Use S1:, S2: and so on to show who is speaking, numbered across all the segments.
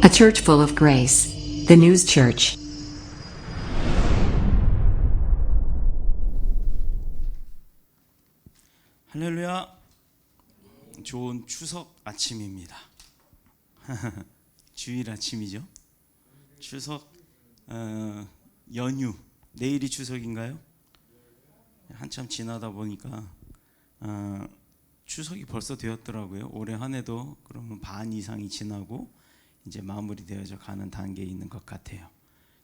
S1: A church full of grace. The News Church.
S2: 할렐루야. 좋은 추석 아침입니다. 주일 아침이죠. 추석 연휴. 내일이 추석인가요? 한참 지나다 보니까 추석이 벌써 되었더라고요. 올해 한 해도 그러면 반 이상이 지나고 이제 마무리되어져 가는 단계에 있는 것 같아요.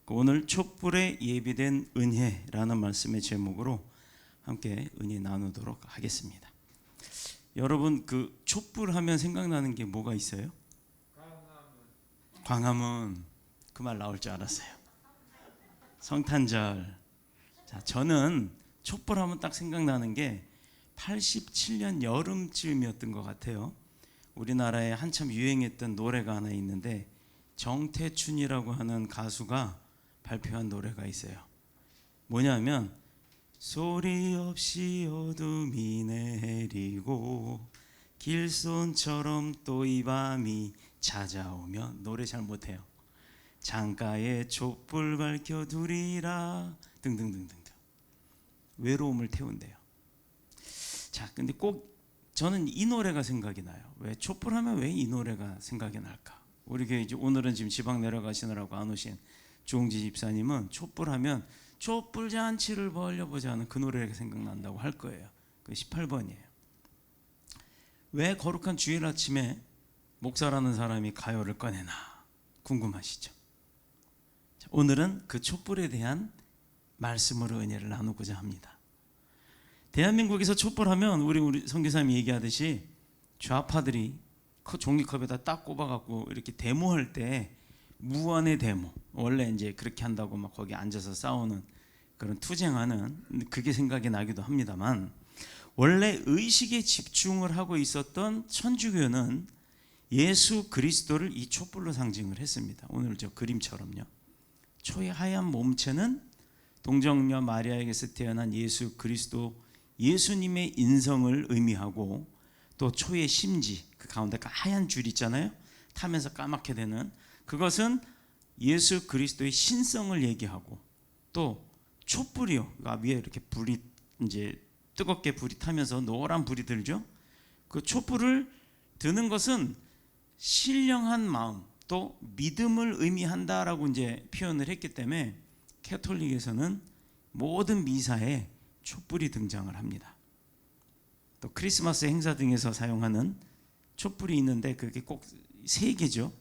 S2: 오늘 촛불에 예비된 은혜라는 말씀의 제목으로 함께 은혜 나누도록 하겠습니다. 여러분, 그 촛불 하면 생각나는 게 뭐가 있어요? 광화문. 그 말 나올 줄 알았어요. 성탄절. 자, 저는 촛불 하면 딱 생각나는 게 87년 여름쯤이었던 것 같아요. 우리나라에 한참 유행했던 노래가 하나 있는데 정태춘이라고 하는 가수가 발표한 노래가 있어요. 뭐냐면 소리 없이 어둠이 내리고 길손처럼 또 이 밤이 찾아오면, 노래 잘 못해요. 창가에 촛불 밝혀두리라 등등등등. 외로움을 태운대요. 자, 근데 꼭 저는 이 노래가 생각이 나요. 왜 촛불 하면 왜 이 노래가 생각이 날까? 우리 교회 이제 오늘은 지금 지방 내려가시느라고 안 오신 주홍지 집사님은 촛불 하면 촛불 잔치를 벌려보자 하는 그 노래가 생각난다고 할 거예요. 그 18번이에요. 왜 거룩한 주일 아침에 목사라는 사람이 가요를 꺼내나 궁금하시죠? 자, 오늘은 그 촛불에 대한 말씀으로 은혜를 나누고자 합니다. 대한민국에서 촛불하면 우리 선교사님이 얘기하듯이 좌파들이 종이컵에다 딱 꼽아갖고 이렇게 데모할 때 무한의 데모, 원래 이제 그렇게 한다고 막 거기 앉아서 싸우는 그런 투쟁하는 그게 생각이 나기도 합니다만, 원래 의식에 집중을 하고 있었던 천주교는 예수 그리스도를 이 촛불로 상징을 했습니다. 오늘 저 그림처럼요. 초의 하얀 몸체는 동정녀 마리아에게서 태어난 예수 그리스도, 예수님의 인성을 의미하고, 또 초의 심지, 그 가운데 하얀 줄 있잖아요. 타면서 까맣게 되는 그것은 예수 그리스도의 신성을 얘기하고, 또 촛불이요, 위에 이렇게 불이 이제 뜨겁게 불이 타면서 노란 불이 들죠. 그 촛불을 드는 것은 신령한 마음, 또 믿음을 의미한다라고 이제 표현을 했기 때문에 캐톨릭에서는 모든 미사에 촛불이 등장을 합니다. 또 크리스마스 행사 등에서 사용하는 촛불이 있는데 그게 꼭 3개죠.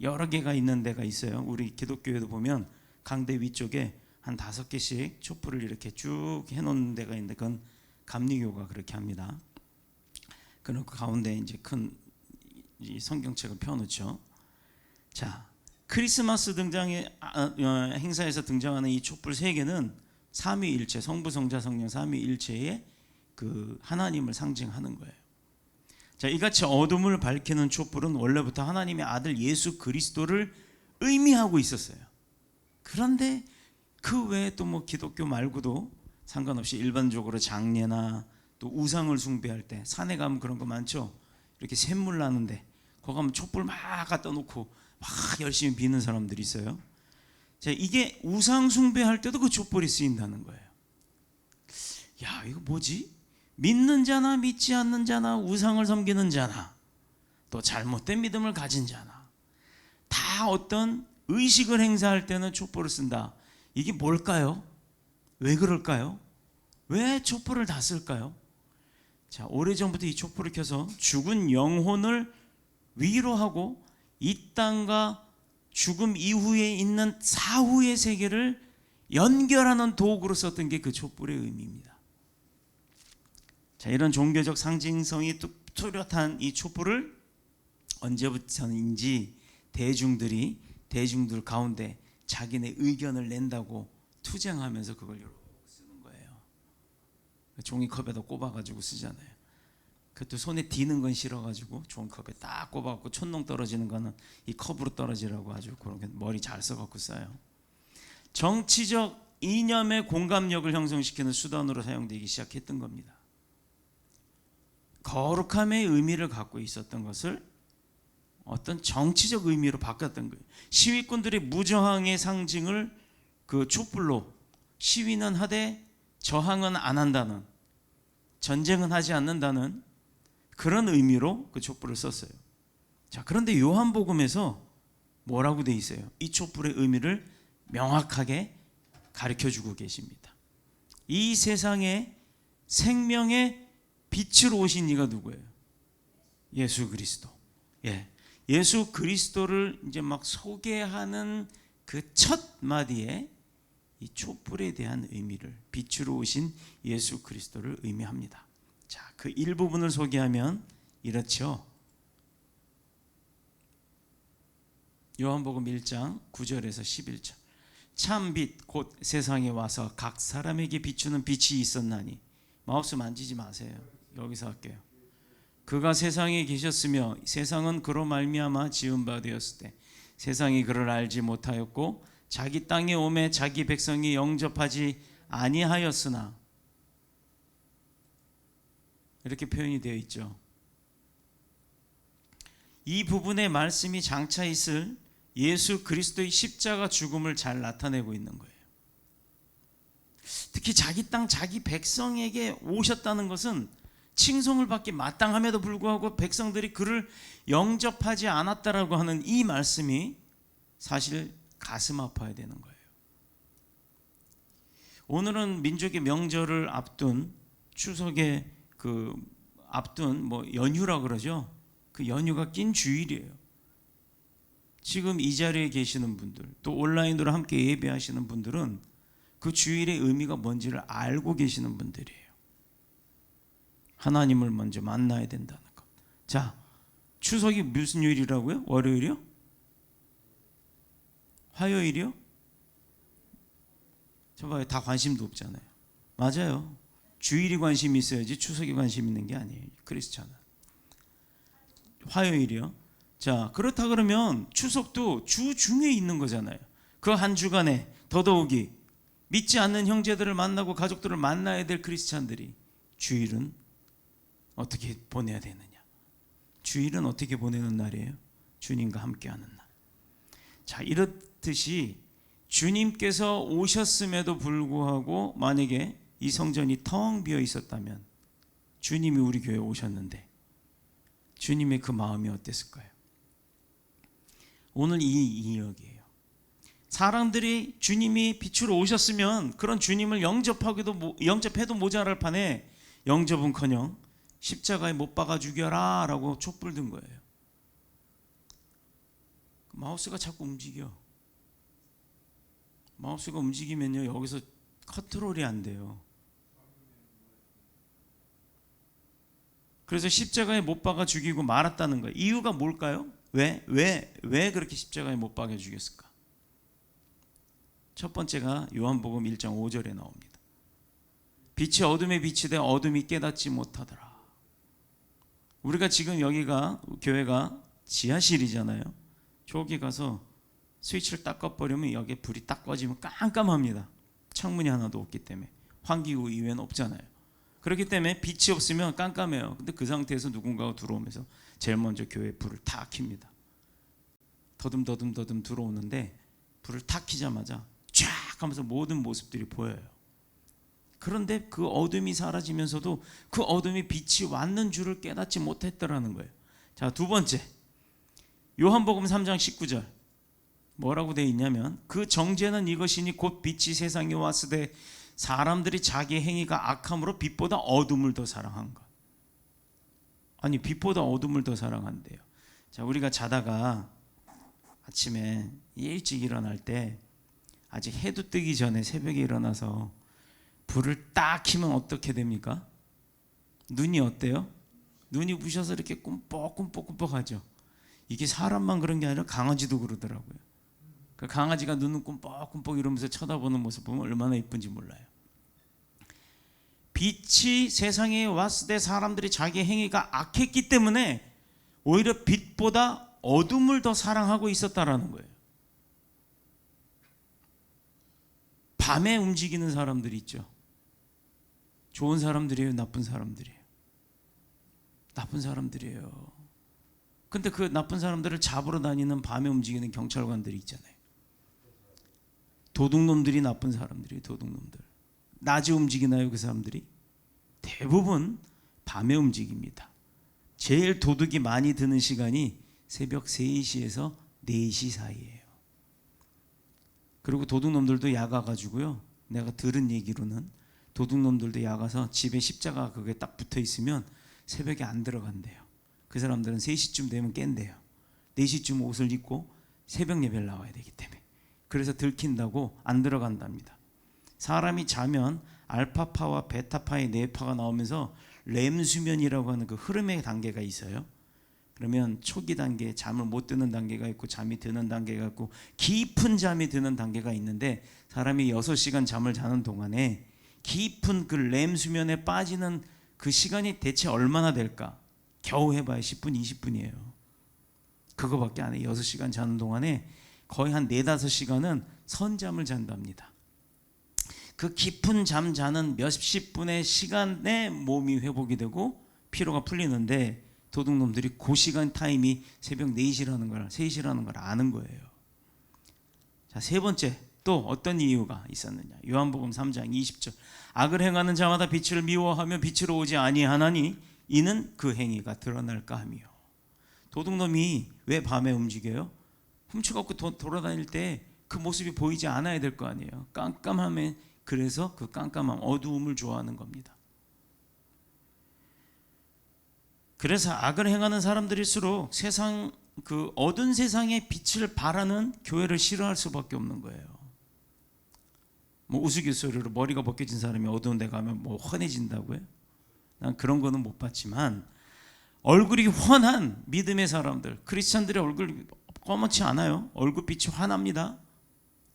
S2: 여러 개가 있는 데가 있어요. 우리 기독교에도 보면 강대 위쪽에 한 5개씩 촛불을 이렇게 쭉 해놓는 데가 있는데 그건 감리교가 그렇게 합니다. 그리고 그 가운데 이제 큰 성경책을 펴놓죠. 자, 크리스마스 행사에서 등장하는 이 촛불 3개는 삼위일체, 성부, 성자, 성령 삼위일체의 그 하나님을 상징하는 거예요. 자, 이같이 어둠을 밝히는 촛불은 원래부터 하나님의 아들 예수 그리스도를 의미하고 있었어요. 그런데 그 외에 또 뭐 기독교 말고도 상관없이 일반적으로 장례나 또 우상을 숭배할 때, 산에 가면 그런 거 많죠. 이렇게 샘물 나는데 거기 가면 촛불 막 갖다 놓고 막 열심히 비는 사람들이 있어요. 자, 이게 우상 숭배할 때도 그 촛불이 쓰인다는 거예요. 야, 이거 뭐지? 믿는 자나 믿지 않는 자나 우상을 섬기는 자나 또 잘못된 믿음을 가진 자나 다 어떤 의식을 행사할 때는 촛불을 쓴다. 이게 뭘까요? 왜 그럴까요? 왜 촛불을 다 쓸까요? 자, 오래전부터 이 촛불을 켜서 죽은 영혼을 위로하고 이 땅과 죽음 이후에 있는 사후의 세계를 연결하는 도구로 썼던 게 그 촛불의 의미입니다. 자, 이런 종교적 상징성이 뚜렷한 이 촛불을 언제부터인지 대중들 가운데 자기네 의견을 낸다고 투쟁하면서 그걸 이렇게 쓰는 거예요. 종이컵에다 꼽아가지고 쓰잖아요. 그것도 손에 디는 건 싫어가지고 종이컵에 딱 꼽아갖고 촌농 떨어지는 거는 이 컵으로 떨어지라고 아주 그런 게 머리 잘 써갖고 써요. 정치적 이념의 공감력을 형성시키는 수단으로 사용되기 시작했던 겁니다. 거룩함의 의미를 갖고 있었던 것을 어떤 정치적 의미로 바꿨던 거예요. 시위꾼들의 무저항의 상징을 그 촛불로, 시위는 하되 저항은 안 한다는, 전쟁은 하지 않는다는 그런 의미로 그 촛불을 썼어요. 자, 그런데 요한복음에서 뭐라고 돼 있어요? 이 촛불의 의미를 명확하게 가르쳐 주고 계십니다. 이 세상에 생명의 빛으로 오신 이가 누구예요? 예수 그리스도. 예. 예수 그리스도를 이제 막 소개하는 그 첫 마디에 이 촛불에 대한 의미를, 빛으로 오신 예수 그리스도를 의미합니다. 자, 그 일부분을 소개하면 이렇죠. 요한복음 1장 9절에서 11절. 참 빛 곧 세상에 와서 각 사람에게 비추는 빛이 있었나니. 마우스 만지지 마세요. 여기서 할게요. 그가 세상에 계셨으며 세상은 그로 말미암아 지은 바 되었을 때 세상이 그를 알지 못하였고 자기 땅에 오매 자기 백성이 영접하지 아니하였으나, 이렇게 표현이 되어 있죠. 이 부분의 말씀이 장차 있을 예수 그리스도의 십자가 죽음을 잘 나타내고 있는 거예요. 특히 자기 땅 자기 백성에게 오셨다는 것은 칭송을 받기 마땅함에도 불구하고 백성들이 그를 영접하지 않았다라고 하는 이 말씀이 사실 가슴 아파야 되는 거예요. 오늘은 민족의 명절을 앞둔, 추석에 그 앞둔 뭐 연휴라 그러죠. 그 연휴가 낀 주일이에요. 지금 이 자리에 계시는 분들, 또 온라인으로 함께 예배하시는 분들은 그 주일의 의미가 뭔지를 알고 계시는 분들이에요. 하나님을 먼저 만나야 된다는 것. 자, 추석이 무슨 요일이라고요? 월요일이요? 화요일이요? 저 봐요. 다 관심도 없잖아요. 맞아요. 주일이 관심이 있어야지 추석이 관심 있는 게 아니에요. 크리스찬은. 화요일이요? 자, 그렇다 그러면 추석도 주 중에 있는 거잖아요. 그 한 주간에 더더욱이 믿지 않는 형제들을 만나고 가족들을 만나야 될 크리스찬들이 주일은 어떻게 보내야 되느냐? 주일은 어떻게 보내는 날이에요? 주님과 함께하는 날. 자, 이렇듯이 주님께서 오셨음에도 불구하고 만약에 이 성전이 텅 비어 있었다면, 주님이 우리 교회에 오셨는데 주님의 그 마음이 어땠을까요? 오늘 이 이야기예요. 사람들이 주님이 빛으로 오셨으면 그런 주님을 영접해도 모자랄 판에 영접은커녕 십자가에 못 박아 죽여라 라고 촛불 든 거예요. 마우스가 자꾸 움직여. 마우스가 움직이면요, 여기서 컨트롤이 안 돼요. 그래서 십자가에 못 박아 죽이고 말았다는 거예요. 이유가 뭘까요? 왜 그렇게 십자가에 못 박아 죽였을까? 첫 번째가 요한복음 1장 5절에 나옵니다. 빛이 어둠에 비치되 어둠이 깨닫지 못하더라. 우리가 지금 여기가 교회가 지하실이잖아요. 저기 가서 스위치를 딱 꺼버리면 여기에 불이 딱 꺼지면 깜깜합니다. 창문이 하나도 없기 때문에. 환기구 이외에는 없잖아요. 그렇기 때문에 빛이 없으면 깜깜해요. 근데 그 상태에서 누군가가 들어오면서 제일 먼저 교회에 불을 탁 킵니다. 더듬 들어오는데 불을 탁 켜자마자 쫙 하면서 모든 모습들이 보여요. 그런데 그 어둠이 사라지면서도 그 어둠이 빛이 왔는 줄을 깨닫지 못했더라는 거예요. 자, 두 번째, 요한복음 3장 19절 뭐라고 되어 있냐면, 그 정죄는 이것이니 곧 빛이 세상에 왔으되 사람들이 자기 행위가 악함으로 빛보다 어둠을 더 사랑한 것. 아니, 빛보다 어둠을 더 사랑한대요. 자, 우리가 자다가 아침에 일찍 일어날 때 아직 해도 뜨기 전에 새벽에 일어나서 불을 딱 켜면 어떻게 됩니까? 눈이 어때요? 눈이 부셔서 이렇게 꿈뻑하죠. 이게 사람만 그런 게 아니라 강아지도 그러더라고요. 그 강아지가 눈은 꿈뻑 이러면서 쳐다보는 모습 보면 얼마나 이쁜지 몰라요. 빛이 세상에 왔을 때 사람들이 자기 행위가 악했기 때문에 오히려 빛보다 어둠을 더 사랑하고 있었다라는 거예요. 밤에 움직이는 사람들이 있죠. 좋은 사람들이에요, 나쁜 사람들이에요? 나쁜 사람들이에요. 근데 그 나쁜 사람들을 잡으러 다니는 밤에 움직이는 경찰관들이 있잖아요. 도둑놈들이 나쁜 사람들이에요. 도둑놈들. 낮에 움직이나요? 그 사람들이? 대부분 밤에 움직입니다. 제일 도둑이 많이 드는 시간이 새벽 3시에서 4시 사이예요. 그리고 도둑놈들도 야가가지고요, 내가 들은 얘기로는 도둑놈들도 야가서 집에 십자가 그게 딱 붙어 있으면 새벽에 안 들어간대요. 그 사람들은 3시쯤 되면 깬대요. 4시쯤 옷을 입고 새벽 예배를 나와야 되기 때문에. 그래서 들킨다고 안 들어간답니다. 사람이 자면 알파파와 베타파의 뇌파가 나오면서 렘수면이라고 하는 그 흐름의 단계가 있어요. 그러면 초기 단계, 잠을 못 드는 단계가 있고 잠이 드는 단계가 있고 깊은 잠이 드는 단계가 있는데, 사람이 6시간 잠을 자는 동안에 깊은 그 렘수면에 빠지는 그 시간이 대체 얼마나 될까? 겨우 해봐야 10분, 20분이에요. 그거밖에 안 해요. 6시간 자는 동안에 거의 한 4-5시간은 선잠을 잔답니다. 그 깊은 잠 자는 몇십 분의 시간에 몸이 회복이 되고 피로가 풀리는데, 도둑놈들이 그 시간 타임이 새벽 4시라는 걸, 3시라는 걸 아는 거예요. 자, 세 번째, 또 어떤 이유가 있었느냐? 요한복음 3장 20절. 악을 행하는 자마다 빛을 미워하며 빛으로 오지 아니하나니 이는 그 행위가 드러날까 하며. 도둑놈이 왜 밤에 움직여요? 훔쳐갖고 돌아다닐 때 그 모습이 보이지 않아야 될 거 아니에요. 깜깜함에, 그래서 그 깜깜함, 어두움을 좋아하는 겁니다. 그래서 악을 행하는 사람들일수록 세상, 그 어두운 세상의 빛을 바라는 교회를 싫어할 수밖에 없는 거예요. 뭐 우스갯소리로 머리가 벗겨진 사람이 어두운 데 가면 뭐 환해진다고요? 난 그런 거는 못 봤지만, 얼굴이 환한 믿음의 사람들, 크리스찬들의 얼굴이 검지 않아요. 얼굴빛이 환합니다.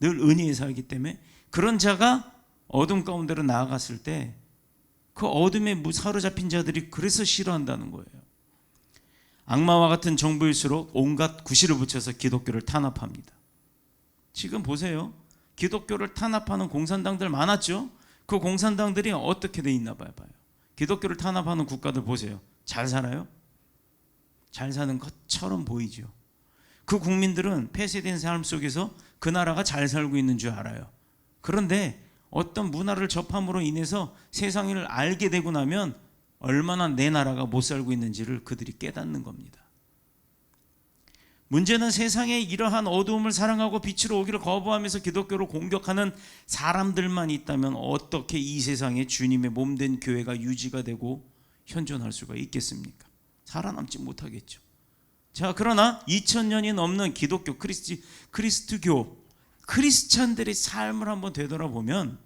S2: 늘 은혜에 살기 때문에. 그런 자가 어둠 가운데로 나아갔을 때 그 어둠에 사로잡힌 자들이 그래서 싫어한다는 거예요. 악마와 같은 정부일수록 온갖 구실을 붙여서 기독교를 탄압합니다. 지금 보세요. 기독교를 탄압하는 공산당들 많았죠. 그 공산당들이 어떻게 돼 있나 봐요. 기독교를 탄압하는 국가들 보세요. 잘 살아요? 잘 사는 것처럼 보이죠. 그 국민들은 폐쇄된 삶 속에서 그 나라가 잘 살고 있는 줄 알아요. 그런데 어떤 문화를 접함으로 인해서 세상을 알게 되고 나면 얼마나 내 나라가 못 살고 있는지를 그들이 깨닫는 겁니다. 문제는 세상에 이러한 어두움을 사랑하고 빛으로 오기를 거부하면서 기독교를 공격하는 사람들만 있다면 어떻게 이 세상에 주님의 몸된 교회가 유지가 되고 현존할 수가 있겠습니까? 살아남지 못하겠죠. 자, 그러나 2000년이 넘는 기독교, 그리스도교, 크리스찬들의 삶을 한번 되돌아보면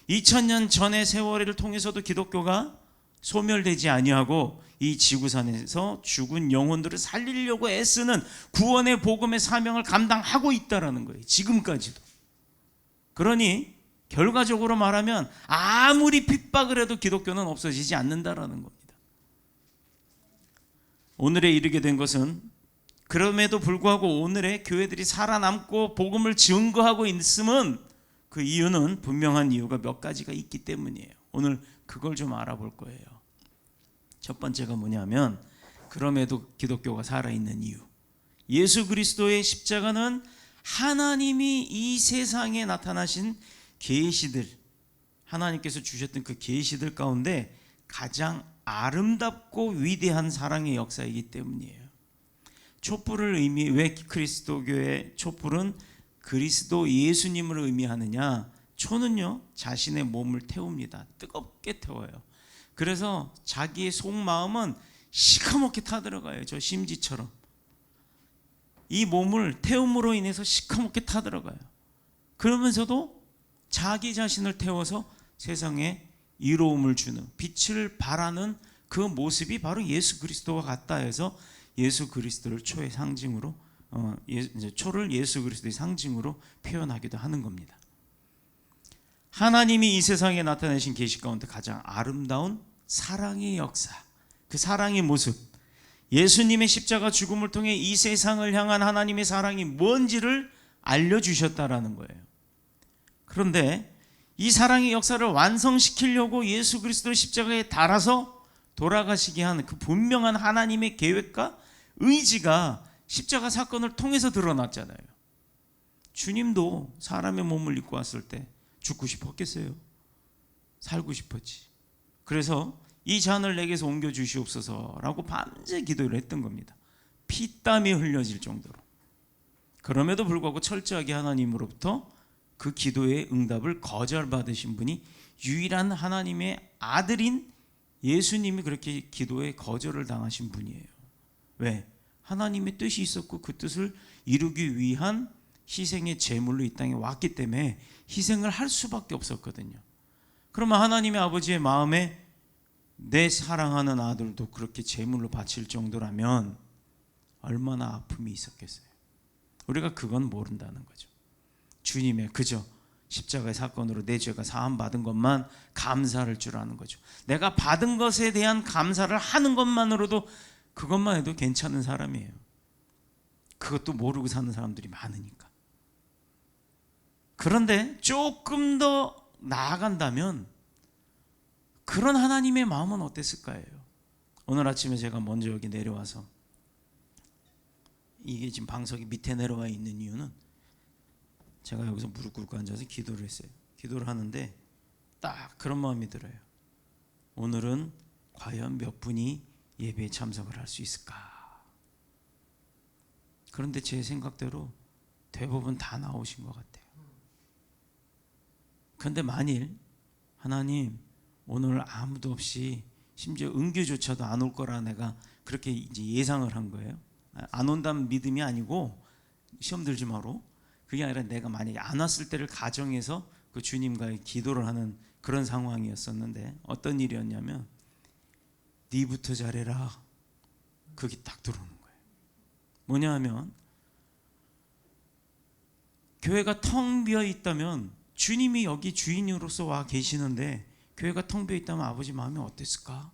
S2: 2000년 전의 세월을 통해서도 기독교가 소멸되지 아니하고 이 지구상에서 죽은 영혼들을 살리려고 애쓰는 구원의 복음의 사명을 감당하고 있다는 거예요. 지금까지도. 그러니 결과적으로 말하면 아무리 핍박을 해도 기독교는 없어지지 않는다라는 겁니다. 오늘에 이르게 된 것은, 그럼에도 불구하고 오늘의 교회들이 살아남고 복음을 증거하고 있음은 그 이유는 분명한 이유가 몇 가지가 있기 때문이에요. 오늘 그걸 좀 알아볼 거예요. 첫 번째가 뭐냐면, 그럼에도 기독교가 살아있는 이유. 예수 그리스도의 십자가는 하나님이 이 세상에 나타나신 계시들, 하나님께서 주셨던 그 계시들 가운데 가장 아름답고 위대한 사랑의 역사이기 때문이에요. 촛불을 왜 그리스도교의 촛불은 그리스도 예수님을 의미하느냐? 초는요, 자신의 몸을 태웁니다. 뜨겁게 태워요. 그래서 자기의 속마음은 시커멓게 타들어가요. 저 심지처럼. 이 몸을 태움으로 인해서 시커멓게 타들어가요. 그러면서도 자기 자신을 태워서 세상에 이로움을 주는, 빛을 발하는 그 모습이 바로 예수 그리스도와 같다 해서 예수 그리스도를 초의 상징으로, 초를 예수 그리스도의 상징으로 표현하기도 하는 겁니다. 하나님이 이 세상에 나타내신 계시 가운데 가장 아름다운 사랑의 역사, 그 사랑의 모습, 예수님의 십자가 죽음을 통해 이 세상을 향한 하나님의 사랑이 뭔지를 알려주셨다라는 거예요. 그런데 이 사랑의 역사를 완성시키려고 예수 그리스도의 십자가에 달아서 돌아가시게 하는 그 분명한 하나님의 계획과 의지가 십자가 사건을 통해서 드러났잖아요. 주님도 사람의 몸을 입고 왔을 때 죽고 싶었겠어요? 살고 싶었지. 그래서 이 잔을 내게서 옮겨 주시옵소서라고 밤새 기도를 했던 겁니다. 피땀이 흘려질 정도로. 그럼에도 불구하고 철저하게 하나님으로부터 그 기도의 응답을 거절받으신 분이 유일한 하나님의 아들인 예수님이 그렇게 기도에 거절을 당하신 분이에요. 왜? 하나님의 뜻이 있었고 그 뜻을 이루기 위한 희생의 제물로 이 땅에 왔기 때문에 희생을 할 수밖에 없었거든요. 그러면 하나님의 아버지의 마음에 내 사랑하는 아들도 그렇게 제물로 바칠 정도라면 얼마나 아픔이 있었겠어요. 우리가 그건 모른다는 거죠. 주님의 그저 십자가의 사건으로 내 죄가 사함받은 것만 감사할 줄 아는 거죠. 내가 받은 것에 대한 감사를 하는 것만으로도 그것만 해도 괜찮은 사람이에요. 그것도 모르고 사는 사람들이 많으니까. 그런데 조금 더 나아간다면 그런 하나님의 마음은 어땠을까요? 오늘 아침에 제가 먼저 여기 내려와서 이게 지금 방석이 밑에 내려와 있는 이유는 제가 여기서 무릎 꿇고 앉아서 기도를 했어요. 기도를 하는데 딱 그런 마음이 들어요. 오늘은 과연 몇 분이 예배에 참석을 할 수 있을까? 그런데 제 생각대로 대부분 다 나오신 것 같아요. 그런데 만일 하나님 오늘 아무도 없이 심지어 은규조차도 안 올 거라 내가 그렇게 이제 예상을 한 거예요. 안 온다는 믿음이 아니고 시험 들지 마로. 그게 아니라 내가 만약에 안 왔을 때를 가정해서 그 주님과의 기도를 하는 그런 상황이었었는데 어떤 일이었냐면 네부터 잘해라. 그게 딱 들어오는 거예요. 뭐냐 하면 교회가 텅 비어 있다면 주님이 여기 주인으로서 와 계시는데 교회가 텅 비어 있다면 아버지 마음이 어땠을까?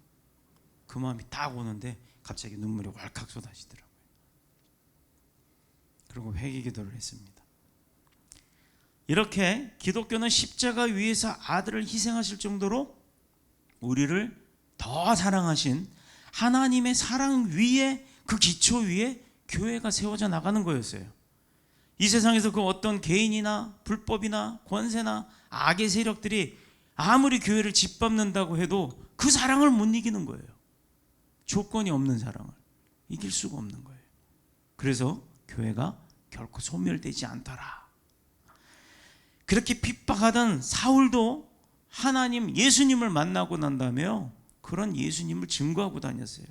S2: 그 마음이 딱 오는데 갑자기 눈물이 왈칵 쏟아지더라고요. 그리고 회개 기도를 했습니다. 이렇게 기독교는 십자가 위에서 아들을 희생하실 정도로 우리를 더 사랑하신 하나님의 사랑 위에 그 기초 위에 교회가 세워져 나가는 거였어요. 이 세상에서 그 어떤 개인이나 불법이나 권세나 악의 세력들이 아무리 교회를 짓밟는다고 해도 그 사랑을 못 이기는 거예요. 조건이 없는 사랑을 이길 수가 없는 거예요. 그래서 교회가 결코 소멸되지 않더라. 그렇게 핍박하던 사울도 하나님 예수님을 만나고 난 다음에요 그런 예수님을 증거하고 다녔어요.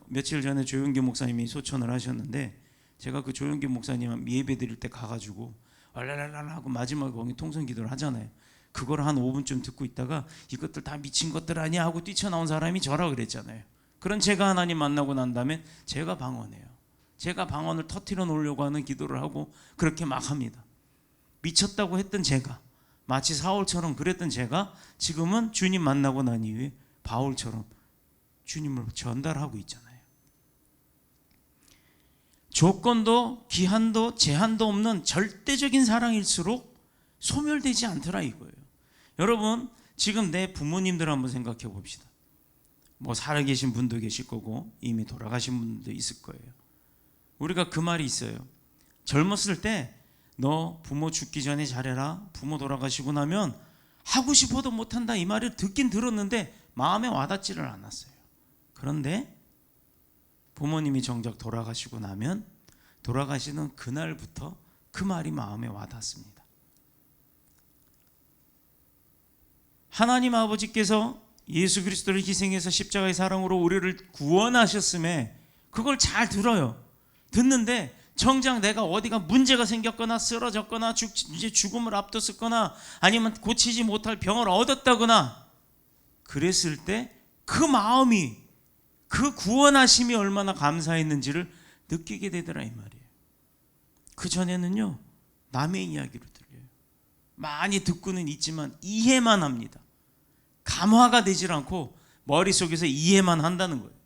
S2: 며칠 전에 조용기 목사님이 소천을 하셨는데 제가 그 조용기 목사님 예배 드릴 때 가가지고 얼랄랄랄 하고 마지막에 거기 통성 기도를 하잖아요. 그걸 한 5분쯤 듣고 있다가 이것들 다 미친 것들 아니야 하고 뛰쳐나온 사람이 저라 그랬잖아요. 그런 제가 하나님 만나고 난 다음에 제가 방언해요. 제가 방언을 터뜨려 놓으려고 하는 기도를 하고 그렇게 막 합니다. 미쳤다고 했던 제가 마치 사울처럼 그랬던 제가 지금은 주님 만나고 난 이후에 바울처럼 주님을 전달하고 있잖아요. 조건도 기한도 제한도 없는 절대적인 사랑일수록 소멸되지 않더라 이거예요. 여러분 지금 내 부모님들 한번 생각해 봅시다. 뭐 살아계신 분도 계실 거고 이미 돌아가신 분도 있을 거예요. 우리가 그 말이 있어요. 젊었을 때 너 부모 죽기 전에 잘해라. 부모 돌아가시고 나면 하고 싶어도 못한다 이 말을 듣긴 들었는데 마음에 와닿지를 않았어요. 그런데 부모님이 정작 돌아가시고 나면 돌아가시는 그날부터 그 말이 마음에 와닿습니다. 하나님 아버지께서 예수 그리스도를 희생해서 십자가의 사랑으로 우리를 구원하셨음에 그걸 잘 들어요. 듣는데 정작 내가 어디가 문제가 생겼거나 쓰러졌거나 이제 죽음을 앞뒀었거나 아니면 고치지 못할 병을 얻었다거나 그랬을 때 그 마음이 그 구원하심이 얼마나 감사했는지를 느끼게 되더라 이 말이에요. 그 전에는요 남의 이야기로 들려요. 많이 듣고는 있지만 이해만 합니다. 감화가 되질 않고 머릿속에서 이해만 한다는 거예요.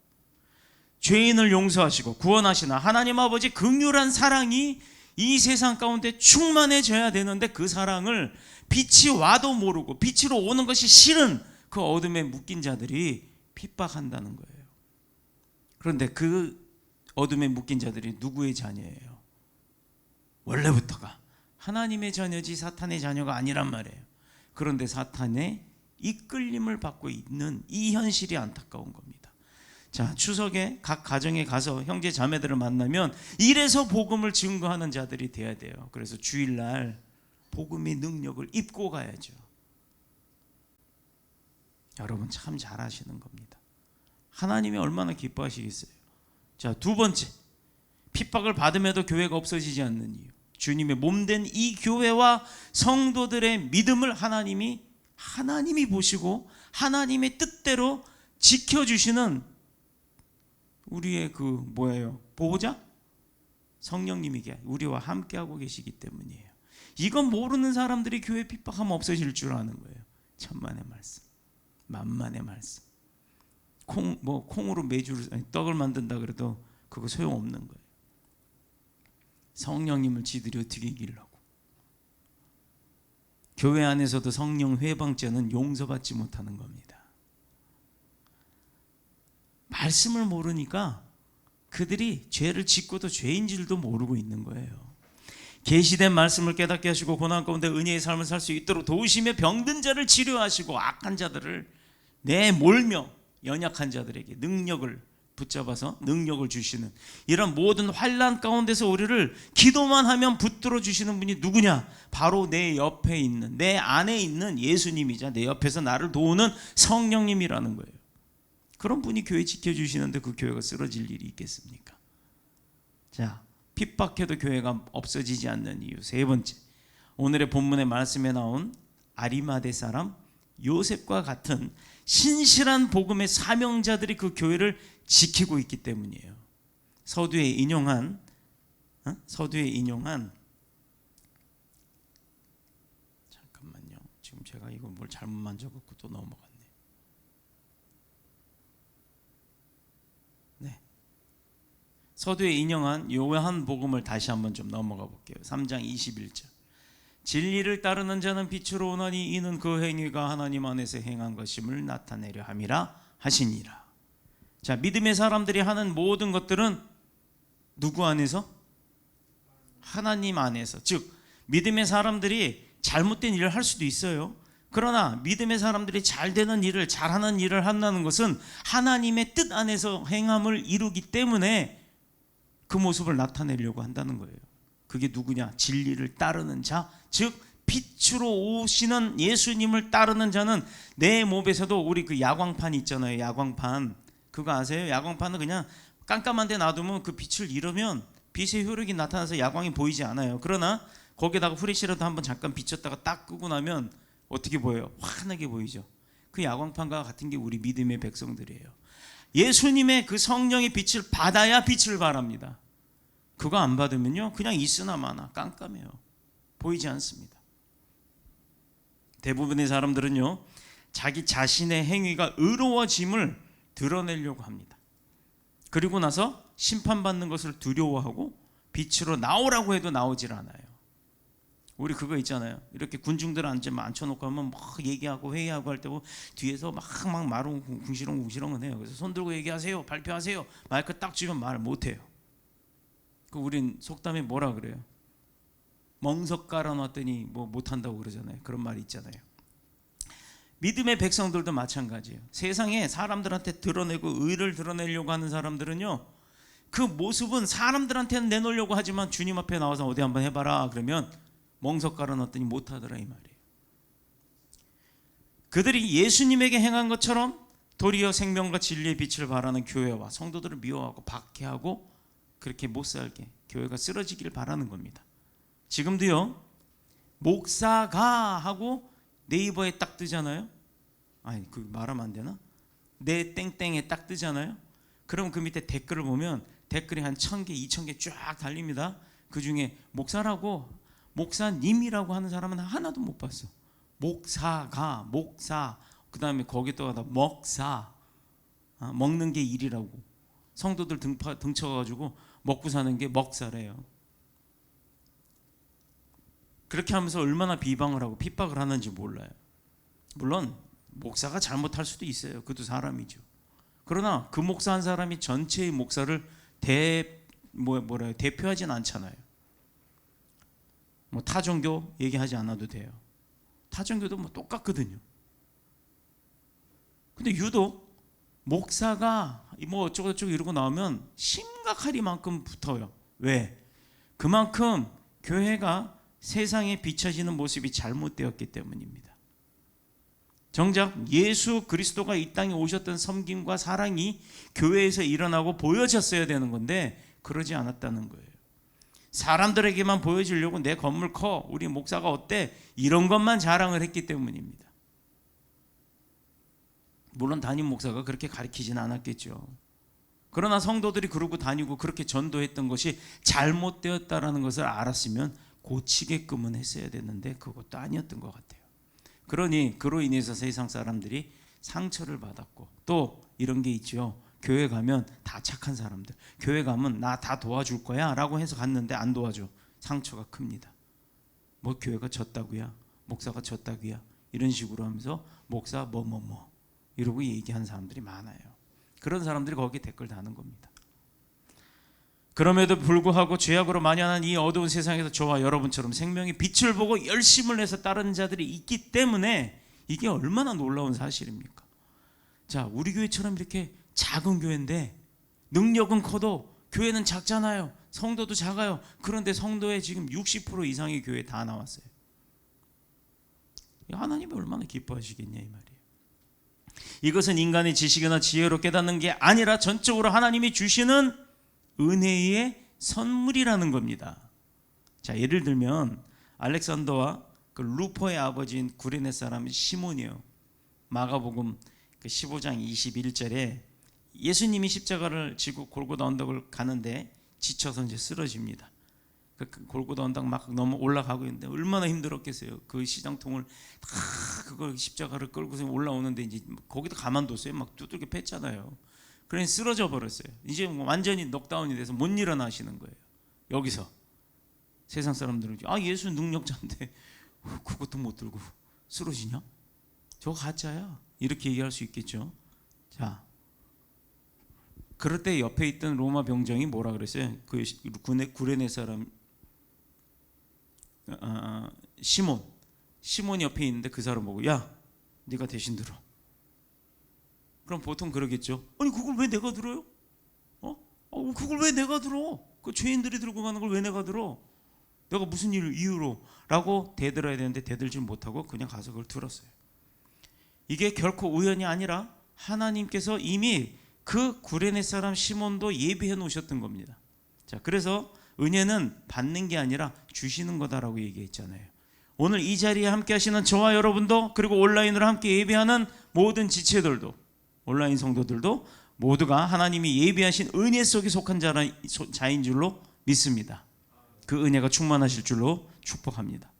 S2: 죄인을 용서하시고 구원하시나 하나님 아버지 긍휼한 사랑이 이 세상 가운데 충만해져야 되는데 그 사랑을 빛이 와도 모르고 빛으로 오는 것이 싫은 그 어둠에 묶인 자들이 핍박한다는 거예요. 그런데 그 어둠에 묶인 자들이 누구의 자녀예요? 원래부터가 하나님의 자녀지 사탄의 자녀가 아니란 말이에요. 그런데 사탄의 이끌림을 받고 있는 이 현실이 안타까운 겁니다. 자, 추석에 각 가정에 가서 형제 자매들을 만나면 이래서 복음을 증거하는 자들이 돼야 돼요. 그래서 주일날 복음의 능력을 입고 가야죠. 여러분 참 잘하시는 겁니다. 하나님이 얼마나 기뻐하시겠어요. 자, 두 번째, 핍박을 받음에도 교회가 없어지지 않는 이유. 주님의 몸된 이 교회와 성도들의 믿음을 하나님이 보시고 하나님의 뜻대로 지켜주시는 우리의 보호자? 성령님이 우리와 함께하고 계시기 때문이에요. 이건 모르는 사람들이 교회 핍박하면 없어질 줄 아는 거예요. 천만의 말씀, 만만의 말씀. 콩으로 떡을 만든다 그래도 그거 소용없는 거예요. 성령님을 지들이 어떻게 이기려고. 교회 안에서도 성령 회방죄는 용서받지 못하는 겁니다. 말씀을 모르니까 그들이 죄를 짓고도 죄인 줄도 모르고 있는 거예요. 계시된 말씀을 깨닫게 하시고 고난 가운데 은혜의 삶을 살 수 있도록 도우시며 병든 자를 치료하시고 악한 자들을 내몰며 연약한 자들에게 능력을 붙잡아서 능력을 주시는 이런 모든 환난 가운데서 우리를 기도만 하면 붙들어 주시는 분이 누구냐? 바로 내 옆에 있는, 내 안에 있는 예수님이자 내 옆에서 나를 도우는 성령님이라는 거예요. 그런 분이 교회 지켜주시는데 그 교회가 쓰러질 일이 있겠습니까? 자, 핍박해도 교회가 없어지지 않는 이유 세 번째, 오늘의 본문의 말씀에 나온 아리마대 사람 요셉과 같은 신실한 복음의 사명자들이 그 교회를 지키고 있기 때문이에요. 서두에 인용한 잠깐만요. 지금 제가 이거 뭘 잘못 만져갖고 또 넘어갔네. 네. 서두에 인용한 요한복음을 다시 한번 좀 넘어가 볼게요. 3장 21절. 진리를 따르는 자는 빛으로 오나니 이는 그 행위가 하나님 안에서 행한 것임을 나타내려 함이라 하시니라. 자, 믿음의 사람들이 하는 모든 것들은 누구 안에서? 하나님 안에서. 즉 믿음의 사람들이 잘못된 일을 할 수도 있어요. 그러나 믿음의 사람들이 잘 되는 일을, 잘하는 일을 한다는 것은 하나님의 뜻 안에서 행함을 이루기 때문에 그 모습을 나타내려고 한다는 거예요. 그게 누구냐? 진리를 따르는 자, 즉 빛으로 오시는 예수님을 따르는 자는 내 몸에서도 우리 그 야광판 있잖아요. 야광판. 그거 아세요? 야광판은 그냥 깜깜한 데 놔두면 그 빛을 잃으면 빛의 효력이 나타나서 야광이 보이지 않아요. 그러나 거기다가 후레쉬라도 한번 잠깐 비췄다가 딱 끄고 나면 어떻게 보여요? 환하게 보이죠. 그 야광판과 같은 게 우리 믿음의 백성들이에요. 예수님의 그 성령의 빛을 받아야 빛을 발합니다. 그거 안 받으면요 그냥 있으나 마나 깜깜해요. 보이지 않습니다. 대부분의 사람들은요 자기 자신의 행위가 의로워짐을 드러내려고 합니다. 그리고 나서 심판받는 것을 두려워하고 빛으로 나오라고 해도 나오질 않아요. 우리 그거 있잖아요. 이렇게 군중들 앉혀놓고 하면 막 얘기하고 회의하고 할 때고 뒤에서 막 말을 궁시렁궁시렁은 해요. 그래서 손 들고 얘기하세요, 발표하세요. 마이크 딱 쥐면 말 못해요. 그 우린 속담에 뭐라 그래요? 멍석 깔아놨더니 뭐 못한다고 그러잖아요. 그런 말이 있잖아요. 믿음의 백성들도 마찬가지예요. 세상에 사람들한테 드러내고 의를 드러내려고 하는 사람들은요 그 모습은 사람들한테는 내놓으려고 하지만 주님 앞에 나와서 어디 한번 해봐라 그러면 멍석 깔아놨더니 못하더라 이 말이에요. 그들이 예수님에게 행한 것처럼 도리어 생명과 진리의 빛을 바라는 교회와 성도들을 미워하고 박해하고 그렇게 못 살게 교회가 쓰러지길 바라는 겁니다. 지금도요 목사가 하고 네이버에 딱 뜨잖아요. 아니 그 말하면 안 되나? 내 땡땡에 딱 뜨잖아요. 그럼 그 밑에 댓글을 보면 댓글이 한 1000개 2000개 쫙 달립니다. 그 중에 목사라고 목사님이라고 하는 사람은 하나도 못 봤어. 목사가 목사 그 다음에 거기에 또 하다 먹사 먹는 게 일이라고 성도들 등 쳐가지고 먹고 사는 게 먹사래요. 그렇게 하면서 얼마나 비방을 하고 핍박을 하는지 몰라요. 물론 목사가 잘못할 수도 있어요. 그것도 사람이죠. 그러나 그 목사 한 사람이 전체의 목사를 대표하진 않잖아요. 뭐 타종교 얘기하지 않아도 돼요. 타종교도 뭐 똑같거든요. 근데 유독 목사가 뭐 어쩌고저쩌고 이러고 나오면 심각하리만큼 붙어요. 왜? 그만큼 교회가 세상에 비춰지는 모습이 잘못되었기 때문입니다. 정작 예수 그리스도가 이 땅에 오셨던 섬김과 사랑이 교회에서 일어나고 보여졌어야 되는 건데 그러지 않았다는 거예요. 사람들에게만 보여주려고 내 건물 커, 우리 목사가 어때, 이런 것만 자랑을 했기 때문입니다. 물론 담임 목사가 그렇게 가르치진 않았겠죠. 그러나 성도들이 그러고 다니고 그렇게 전도했던 것이 잘못되었다라는 것을 알았으면 고치게끔은 했어야 됐는데 그것도 아니었던 것 같아요. 그러니 그로 인해서 세상 사람들이 상처를 받았고, 또 이런 게 있죠. 교회 가면 다 착한 사람들, 교회 가면 나 다 도와줄 거야 라고 해서 갔는데 안 도와줘. 상처가 큽니다. 뭐 교회가 졌다고야, 목사가 졌다고야, 이런 식으로 하면서 목사 뭐 이러고 얘기하는 사람들이 많아요. 그런 사람들이 거기에 댓글 다는 겁니다. 그럼에도 불구하고 죄악으로 만연한 이 어두운 세상에서 저와 여러분처럼 생명의 빛을 보고 열심을 내서 따르는 자들이 있기 때문에 이게 얼마나 놀라운 사실입니까? 자, 우리 교회처럼 이렇게 작은 교회인데 능력은 커도 교회는 작잖아요. 성도도 작아요. 그런데 성도의 지금 60% 이상의 교회에 다 나왔어요. 하나님이 얼마나 기뻐하시겠냐 이 말이에요. 이것은 인간의 지식이나 지혜로 깨닫는 게 아니라 전적으로 하나님이 주시는 은혜의 선물이라는 겁니다. 자, 예를 들면 알렉산더와 그 루퍼의 아버지인 구레네 사람 시몬이요. 마가복음 15장 21절에 예수님이 십자가를 지고 골고다 언덕을 가는데 지쳐서 이제 쓰러집니다. 그 골고다 언덕 막 넘어 올라가고 있는데 얼마나 힘들었겠어요. 그 시장통을 다 그걸 십자가를 끌고서 올라오는데 이제 거기도 가만뒀어요. 막 두들겨 팼잖아요. 그러니 쓰러져 버렸어요. 이제 완전히 넉다운이 돼서 못 일어나시는 거예요. 여기서 세상 사람들은 예수 능력자인데 그것도 못 들고 쓰러지냐? 저거 가짜야. 이렇게 얘기할 수 있겠죠. 자, 그럴 때 옆에 있던 로마 병정이 뭐라 그랬어요? 그 구레네 사람 시몬이 옆에 있는데 그 사람 보고 야, 네가 대신 들어. 그럼 보통 그러겠죠. 아니 그걸 왜 내가 들어요? 그걸 왜 내가 들어? 그 죄인들이 들고 가는 걸 왜 내가 들어? 내가 무슨 이유로? 라고 대들어야 되는데 대들지 못하고 그냥 가서 그걸 들었어요. 이게 결코 우연이 아니라 하나님께서 이미 그 구레네 사람 시몬도 예비해 놓으셨던 겁니다. 자, 그래서 은혜는 받는 게 아니라 주시는 거다라고 얘기했잖아요. 오늘 이 자리에 함께 하시는 저와 여러분도, 그리고 온라인으로 함께 예배하는 모든 지체들도, 온라인 성도들도 모두가 하나님이 예비하신 은혜 속에 속한 자인 줄로 믿습니다. 그 은혜가 충만하실 줄로 축복합니다.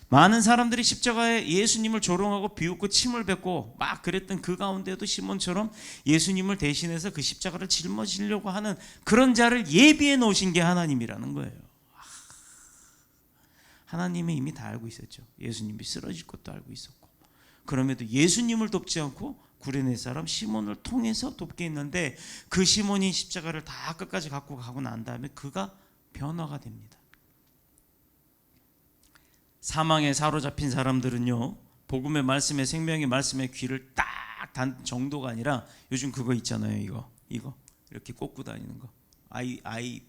S2: 많은 사람들이 십자가에 예수님을 조롱하고 비웃고 침을 뱉고 막 그랬던 그 가운데도 시몬처럼 예수님을 대신해서 그 십자가를 짊어지려고 하는 그런 자를 예비해 놓으신 게 하나님이라는 거예요. 하나님이 이미 다 알고 있었죠. 예수님이 쓰러질 것도 알고 있었고, 그럼에도 예수님을 돕지 않고 구레네 사람 시몬을 통해서 돕게 했는데, 그 시몬이 십자가를 다 끝까지 갖고 가고 난 다음에 그가 변화가 됩니다. 사망에 사로잡힌 사람들은요, 복음의 말씀에, 생명의 말씀에 귀를 딱 단 정도가 아니라 요즘 그거 있잖아요. 이거 이렇게 꽂고 다니는 거, 아이팟,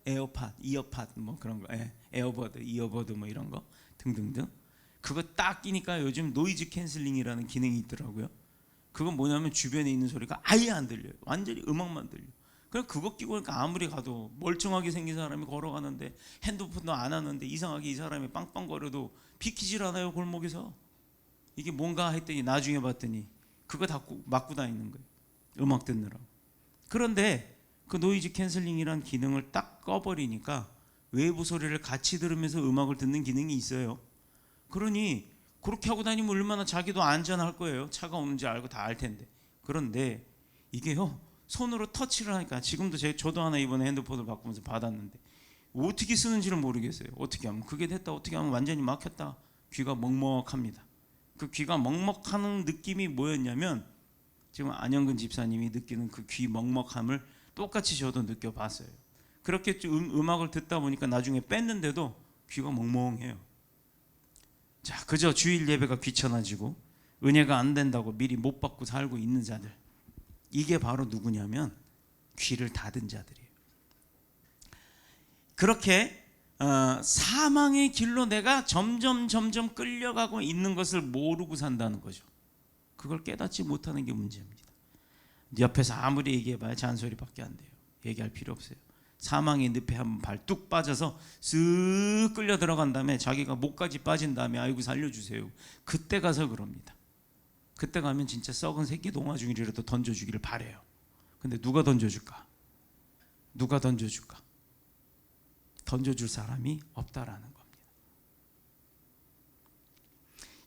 S2: 에어팟, 이어팟 뭐 그런 거, 에어버드, 이어버드 뭐 이런 거 등등등. 그거 딱 끼니까 요즘 노이즈 캔슬링이라는 기능이 있더라고요. 그건 뭐냐면 주변에 있는 소리가 아예 안 들려요. 완전히 음악만 들려. 그냥 그거 끼고 그러니까 아무리 가도 멀쩡하게 생긴 사람이 걸어가는데 핸드폰도 안 하는데 이상하게 이 사람이 빵빵거려도 비키질 않아요, 골목에서. 이게 뭔가 했더니 나중에 봤더니 그거 다 막고 다니는 거예요, 음악 듣느라고. 그런데 그 노이즈 캔슬링이라는 기능을 딱 꺼버리니까 외부 소리를 같이 들으면서 음악을 듣는 기능이 있어요. 그러니 그렇게 하고 다니면 얼마나 자기도 안전할 거예요. 차가 오는지 알고 다 알 텐데. 그런데 이게요, 손으로 터치를 하니까, 지금도 저도 하나 이번에 핸드폰을 바꾸면서 받았는데 어떻게 쓰는지를 모르겠어요. 어떻게 하면 그게 됐다, 어떻게 하면 완전히 막혔다. 귀가 먹먹합니다. 그 귀가 먹먹하는 느낌이 뭐였냐면 지금 안영근 집사님이 느끼는 그 귀 먹먹함을 똑같이 저도 느껴봤어요. 그렇게 음악을 듣다 보니까 나중에 뺐는데도 귀가 멍멍해요. 자, 그저 주일 예배가 귀찮아지고 은혜가 안 된다고 미리 못 받고 살고 있는 자들, 이게 바로 누구냐면 귀를 닫은 자들이에요. 그렇게 사망의 길로 내가 점점 끌려가고 있는 것을 모르고 산다는 거죠. 그걸 깨닫지 못하는 게 문제입니다. 옆에서 아무리 얘기해봐야 잔소리밖에 안 돼요. 얘기할 필요 없어요. 사망의 늪에 한번 발 뚝 빠져서 쓱 끌려 들어간 다음에 자기가 목까지 빠진 다음에 아이고 살려주세요. 그때 가서 그럽니다. 그때 가면 진짜 썩은 새끼 동아줄이라도 던져주기를 바래요. 근데 누가 던져줄까? 누가 던져줄까? 던져줄 사람이 없다라는 겁니다.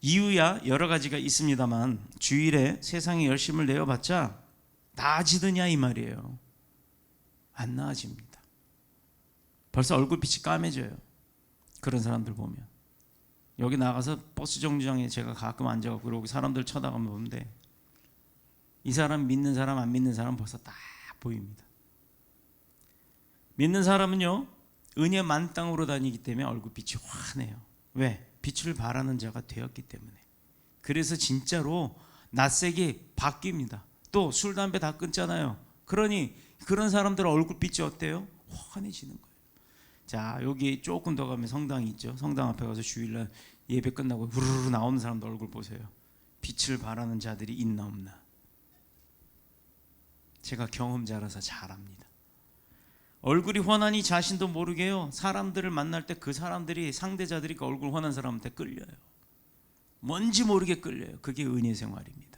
S2: 이유야 여러 가지가 있습니다만 주일에 세상에 열심을 내어봤자 나아지느냐 이 말이에요. 안 나아집니다. 벌써 얼굴빛이 까매져요. 그런 사람들 보면. 여기 나가서 버스 정류장에 제가 가끔 앉아서 그러고 사람들 쳐다보면 보는데 이 사람 믿는 사람 안 믿는 사람 벌써 딱 보입니다. 믿는 사람은요 은혜 만땅으로 다니기 때문에 얼굴빛이 환해요. 왜? 빛을 발하는 자가 되었기 때문에. 그래서 진짜로 낯세게 바뀝니다. 또 술 담배 다 끊잖아요. 그러니 그런 사람들 얼굴빛이 어때요? 환해지는 거예요. 자, 여기 조금 더 가면 성당이 있죠. 성당 앞에 가서 주일날 예배 끝나고 후루루 나오는 사람들 얼굴 보세요. 빛을 발하는 자들이 있나 없나. 제가 경험자라서 잘 압니다. 얼굴이 환하니 자신도 모르게요. 사람들을 만날 때 그 사람들이 상대자들이 그 얼굴 환한 사람한테 끌려요. 뭔지 모르게 끌려요. 그게 은혜 생활입니다.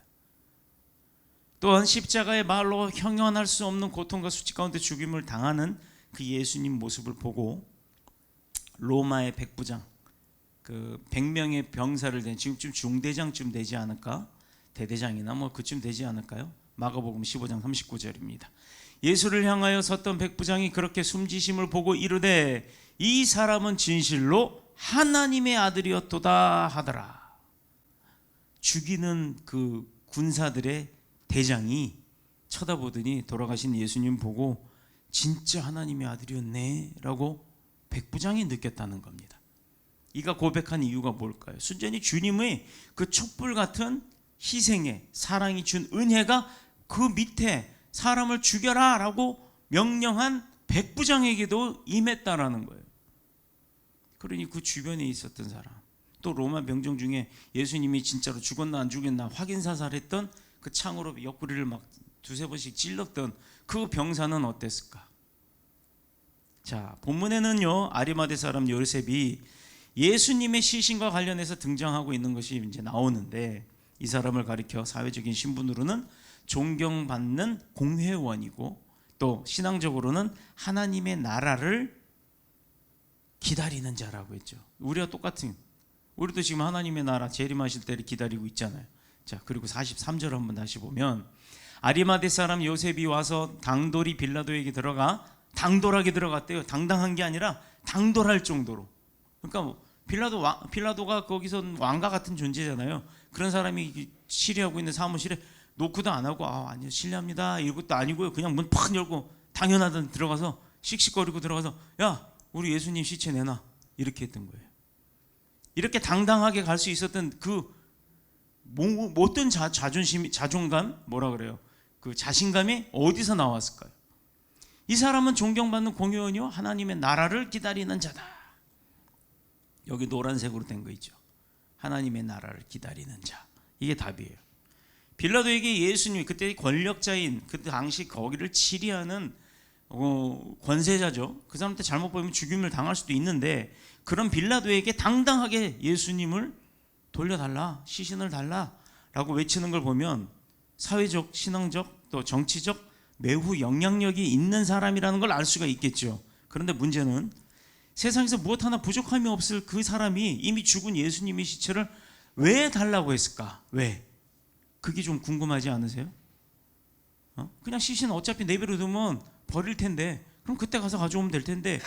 S2: 또한 십자가의 말로 형언할 수 없는 고통과 수치 가운데 죽임을 당하는 그 예수님 모습을 보고 로마의 백부장, 그 100명의 병사를 댄 지금쯤 중대장쯤 되지 않을까? 대대장이나 뭐 그쯤 되지 않을까요? 마가복음 15장 39절입니다. 예수를 향하여 섰던 백부장이 그렇게 숨지심을 보고 이르되 이 사람은 진실로 하나님의 아들이었도다 하더라. 죽이는 그 군사들의 대장이 쳐다보더니 돌아가신 예수님 보고 진짜 하나님의 아들이었네 라고 백부장이 느꼈다는 겁니다. 이가 고백한 이유가 뭘까요? 순전히 주님의 그 촛불 같은 희생에 사랑이 준 은혜가 그 밑에 사람을 죽여라 라고 명령한 백부장에게도 임했다라는 거예요. 그러니 그 주변에 있었던 사람, 또 로마 병정 중에 예수님이 진짜로 죽었나 안 죽였나 확인 사살했던 그 창으로 옆구리를 막 두세 번씩 찔렀던 그 병사는 어땠을까? 자, 본문에는요 아리마대 사람 요셉이 예수님의 시신과 관련해서 등장하고 있는 것이 이제 나오는데, 이 사람을 가리켜 사회적인 신분으로는 존경받는 공회원이고 또 신앙적으로는 하나님의 나라를 기다리는 자라고 했죠. 우리가 똑같은, 우리도 지금 하나님의 나라 재림하실 때를 기다리고 있잖아요. 자, 그리고 43절 한번 다시 보면 아리마대 사람 요셉이 와서 당돌이 빌라도에게 들어가 당돌하게 들어갔대요. 당당한 게 아니라 당돌할 정도로. 그러니까 빌라도가 거기서 왕과 같은 존재잖아요. 그런 사람이 실의하고 있는 사무실에 노크도 안 하고 아니요 실례합니다 이것도 아니고요. 그냥 문 팍 열고 당연하던 들어가서 씩씩거리고 들어가서 야 우리 예수님 시체 내놔 이렇게 했던 거예요. 이렇게 당당하게 갈 수 있었던 그 못된 자존심, 자존감, 뭐라 그래요? 그 자신감이 어디서 나왔을까요? 이 사람은 존경받는 공회원이요 하나님의 나라를 기다리는 자다. 여기 노란색으로 된 거 있죠. 하나님의 나라를 기다리는 자. 이게 답이에요. 빌라도에게 예수님이 그때 권력자인 그 당시 거기를 치리하는 권세자죠. 그 사람한테 잘못 보면 죽임을 당할 수도 있는데 그런 빌라도에게 당당하게 예수님을 돌려달라, 시신을 달라라고 외치는 걸 보면 사회적, 신앙적, 또 정치적 매우 영향력이 있는 사람이라는 걸 알 수가 있겠죠. 그런데 문제는 세상에서 무엇 하나 부족함이 없을 그 사람이 이미 죽은 예수님의 시체를 왜 달라고 했을까? 왜? 그게 좀 궁금하지 않으세요? 그냥 시신 어차피 내버려 두면 버릴 텐데 그럼 그때 가서 가져오면 될 텐데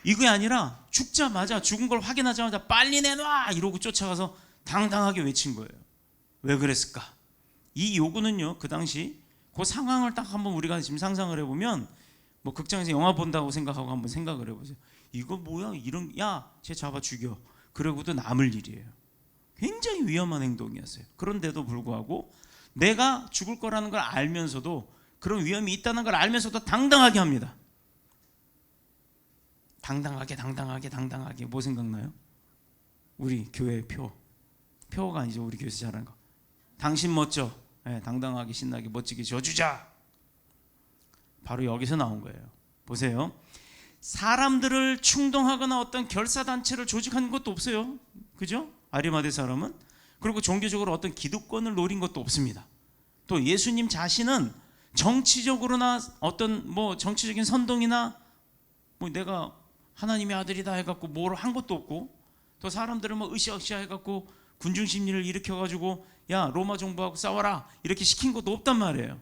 S2: 이게 아니라 죽자마자 죽은 걸 확인하자마자 빨리 내놔 이러고 쫓아가서 당당하게 외친 거예요. 왜 그랬을까? 이 요구는요, 그 당시 그 상황을 딱 한번 우리가 지금 상상을 해보면, 뭐 극장에서 영화 본다고 생각하고 한번 생각을 해보세요. 이거 뭐야, 이런, 야, 쟤 잡아 죽여. 그러고도 남을 일이에요. 굉장히 위험한 행동이었어요. 그런데도 불구하고 내가 죽을 거라는 걸 알면서도, 그런 위험이 있다는 걸 알면서도 당당하게 합니다. 당당하게. 뭐 생각나요? 우리 교회 표가 아니죠. 우리 교회에서 잘하는 거. 당신 멋져. 네, 당당하게 신나게 멋지게 져주자. 바로 여기서 나온 거예요. 보세요. 사람들을 충동하거나 어떤 결사단체를 조직한 것도 없어요. 그죠? 아리마대 사람은. 그리고 종교적으로 어떤 기득권을 노린 것도 없습니다. 또 예수님 자신은 정치적으로나 어떤 뭐 정치적인 선동이나 뭐 내가 하나님의 아들이다 해갖고 뭘 한 것도 없고, 또 사람들을 뭐 으쌰으쌰 해갖고 군중 심리를 일으켜가지고 야, 로마 정부하고 싸워라 이렇게 시킨 것도 없단 말이에요.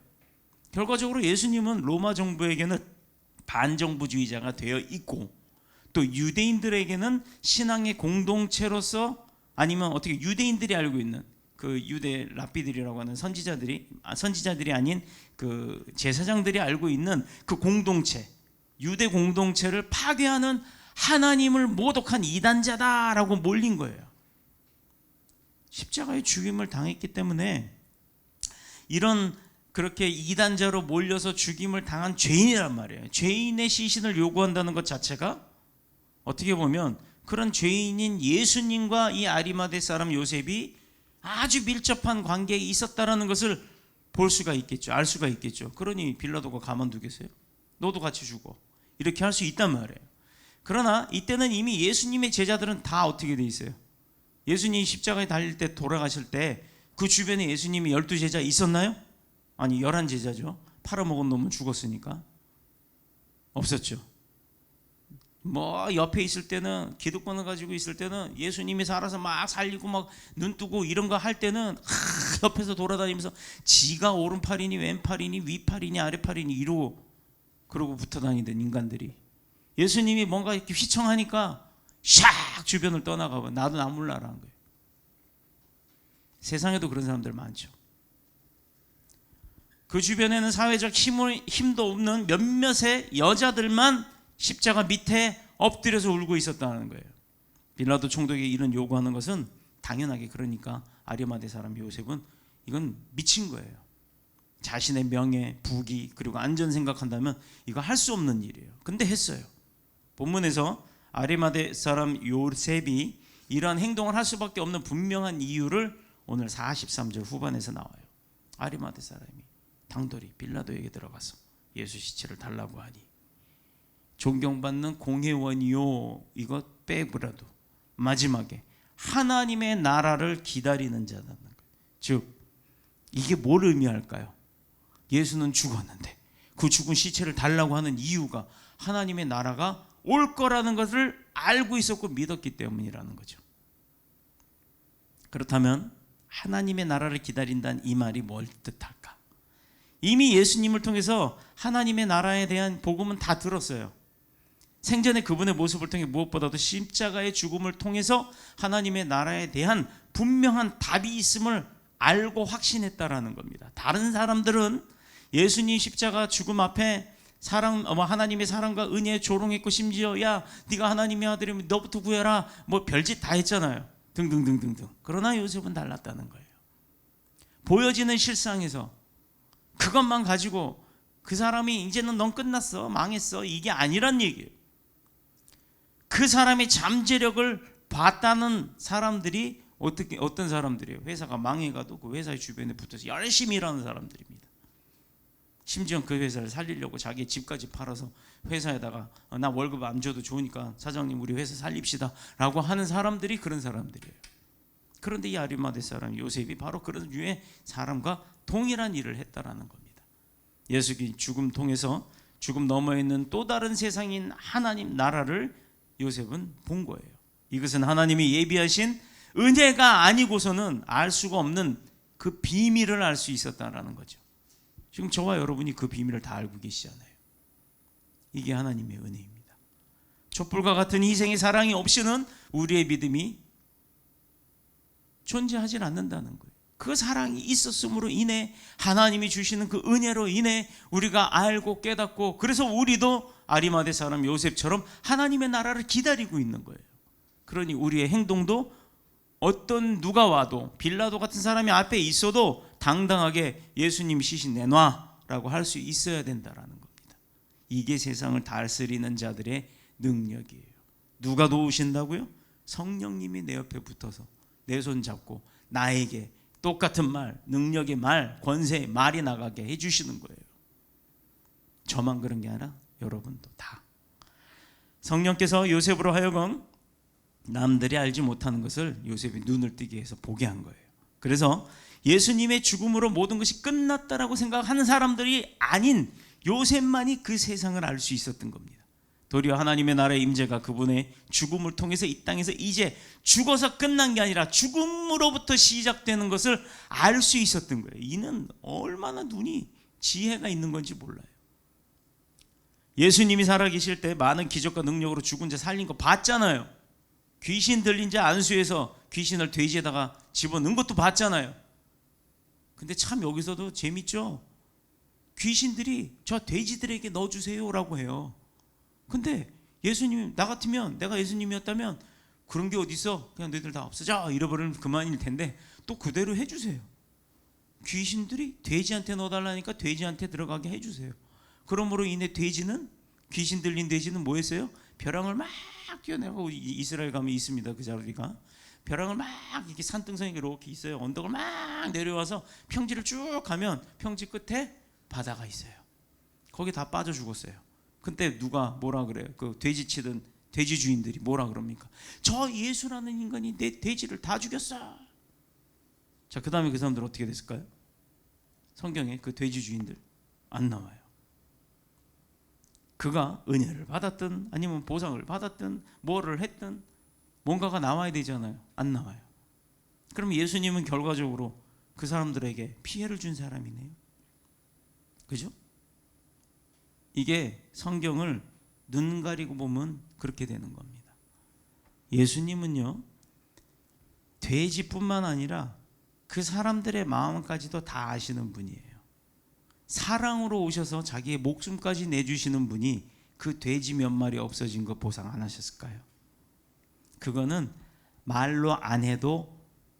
S2: 결과적으로 예수님은 로마 정부에게는 반정부주의자가 되어 있고, 또 유대인들에게는 신앙의 공동체로서, 아니면 어떻게 유대인들이 알고 있는 그 유대 랍비들이라고 하는 선지자들이 아닌 그 제사장들이 알고 있는 그 공동체, 유대 공동체를 파괴하는 하나님을 모독한 이단자다라고 몰린 거예요. 십자가의 죽임을 당했기 때문에 이런 그렇게 이단자로 몰려서 죽임을 당한 죄인이란 말이에요. 죄인의 시신을 요구한다는 것 자체가 어떻게 보면 그런 죄인인 예수님과 이 아리마대 사람 요셉이 아주 밀접한 관계에 있었다라는 것을 볼 수가 있겠죠. 알 수가 있겠죠. 그러니 빌라도가 가만두겠어요? 너도 같이 죽어. 이렇게 할 수 있단 말이에요. 그러나 이때는 이미 예수님의 제자들은 다 어떻게 돼 있어요? 예수님이 십자가에 달릴 때, 돌아가실 때 그 주변에 예수님이 12제자 있었나요? 아니 11제자죠. 팔아먹은 놈은 죽었으니까. 없었죠. 뭐 옆에 있을 때는, 기득권을 가지고 있을 때는 예수님이 살아서 막 살리고 막 눈뜨고 이런 거 할 때는 옆에서 돌아다니면서 지가 오른팔이니 왼팔이니 위팔이니 아래팔이니 이러고 그러고 붙어 다니던 인간들이, 예수님이 뭔가 이렇게 휘청하니까 샥 주변을 떠나가고 나도 나 몰라라는 거예요. 세상에도 그런 사람들 많죠. 그 주변에는 사회적 힘도 없는 몇몇의 여자들만 십자가 밑에 엎드려서 울고 있었다는 거예요. 빌라도 총독에게 이런 요구하는 것은 당연하게, 그러니까 아리마대 사람 요셉은 이건 미친 거예요. 자신의 명예, 부귀, 그리고 안전 생각한다면 이거 할 수 없는 일이에요. 근데 했어요. 본문에서 아리마대 사람 요셉이 이러한 행동을 할 수밖에 없는 분명한 이유를 오늘 43절 후반에서 나와요. 아리마대 사람이 당돌이 빌라도에게 들어가서 예수 시체를 달라고 하니 존경받는 공회원이요, 이것 빼고라도 마지막에 하나님의 나라를 기다리는 자라는 거예요. 즉 이게 뭘 의미할까요? 예수는 죽었는데 그 죽은 시체를 달라고 하는 이유가 하나님의 나라가 올 거라는 것을 알고 있었고 믿었기 때문이라는 거죠. 그렇다면 하나님의 나라를 기다린다는 이 말이 뭘 뜻할까? 이미 예수님을 통해서 하나님의 나라에 대한 복음은 다 들었어요. 생전에 그분의 모습을 통해 무엇보다도 십자가의 죽음을 통해서 하나님의 나라에 대한 분명한 답이 있음을 알고 확신했다라는 겁니다. 다른 사람들은 예수님 십자가 죽음 앞에 하나님의 사랑과 은혜에 조롱했고, 심지어 야 네가 하나님의 아들이면 너부터 구해라 뭐 별짓 다 했잖아요. 등등등등등. 그러나 요셉은 달랐다는 거예요. 보여지는 실상에서 그것만 가지고 그 사람이 이제는 넌 끝났어, 망했어, 이게 아니란 얘기예요. 그 사람의 잠재력을 봤다는 사람들이 어떤 사람들이에요? 회사가 망해가도 그 회사의 주변에 붙어서 열심히 일하는 사람들입니다. 심지어 그 회사를 살리려고 자기 집까지 팔아서 회사에다가 나 월급 안 줘도 좋으니까 사장님 우리 회사 살립시다 라고 하는 사람들이 그런 사람들이에요. 그런데 이 아리마대 사람 요셉이 바로 그런 류의 사람과 동일한 일을 했다라는 겁니다. 예수님 죽음 통해서 죽음 너머에 있는 또 다른 세상인 하나님 나라를 요셉은 본 거예요. 이것은 하나님이 예비하신 은혜가 아니고서는 알 수가 없는 그 비밀을 알 수 있었다라는 거죠. 지금 저와 여러분이 그 비밀을 다 알고 계시잖아요. 이게 하나님의 은혜입니다. 촛불과 같은 희생의 사랑이 없이는 우리의 믿음이 존재하지 않는다는 거예요. 그 사랑이 있었음으로 인해 하나님이 주시는 그 은혜로 인해 우리가 알고 깨닫고, 그래서 우리도 아리마대 사람 요셉처럼 하나님의 나라를 기다리고 있는 거예요. 그러니 우리의 행동도 어떤 누가 와도, 빌라도 같은 사람이 앞에 있어도 당당하게 예수님 시신 내놔라고 할 수 있어야 된다라는 겁니다. 이게 세상을 다스리는 자들의 능력이에요. 누가 도우신다고요? 성령님이 내 옆에 붙어서 내 손 잡고 나에게 똑같은 말, 능력의 말, 권세의 말이 나가게 해주시는 거예요. 저만 그런 게 아니라 여러분도 다. 성령께서 요셉으로 하여금 남들이 알지 못하는 것을 요셉이 눈을 뜨게 해서 보게 한 거예요. 그래서 예수님의 죽음으로 모든 것이 끝났다라고 생각하는 사람들이 아닌 요셉만이 그 세상을 알 수 있었던 겁니다. 도리어 하나님의 나라의 임재가 그분의 죽음을 통해서 이 땅에서 이제 죽어서 끝난 게 아니라 죽음으로부터 시작되는 것을 알 수 있었던 거예요. 이는 얼마나 눈이 지혜가 있는 건지 몰라요. 예수님이 살아계실 때 많은 기적과 능력으로 죽은 자 살린 거 봤잖아요. 귀신 들린 자 안수해서 귀신을 돼지에다가 집어넣은 것도 봤잖아요. 근데 참 여기서도 재밌죠. 귀신들이 저 돼지들에게 넣어주세요라고 해요. 근데 예수님, 나 같으면, 내가 예수님이었다면 그런 게 어디 있어? 그냥 너희들 다 없어져, 잃어버리면 그만일 텐데 또 그대로 해주세요. 귀신들이 돼지한테 넣어달라니까 돼지한테 들어가게 해주세요. 그러므로 인해 돼지는, 귀신 들린 돼지는 뭐 했어요? 벼랑을 막 뛰어내고, 이스라엘 가면 있습니다. 그 자리가 벼랑을 막 이렇게 산등성이 이렇게 있어요. 언덕을 막 내려와서 평지를 쭉 가면 평지 끝에 바다가 있어요. 거기 다 빠져 죽었어요. 근데 누가 뭐라 그래요? 그 돼지 치던 돼지 주인들이 뭐라 그럽니까? 저 예수라는 인간이 내 돼지를 다 죽였어. 자, 그 다음에 그 사람들 어떻게 됐을까요? 성경에 그 돼지 주인들 안 나와요. 그가 은혜를 받았든 아니면 보상을 받았든 뭐를 했든 뭔가가 나와야 되잖아요. 안 나와요. 그럼 예수님은 결과적으로 그 사람들에게 피해를 준 사람이네요. 그죠? 이게 성경을 눈 가리고 보면 그렇게 되는 겁니다. 예수님은요, 돼지뿐만 아니라 그 사람들의 마음까지도 다 아시는 분이에요. 사랑으로 오셔서 자기의 목숨까지 내주시는 분이 그 돼지 몇 마리 없어진 거 보상 안 하셨을까요? 그거는 말로 안 해도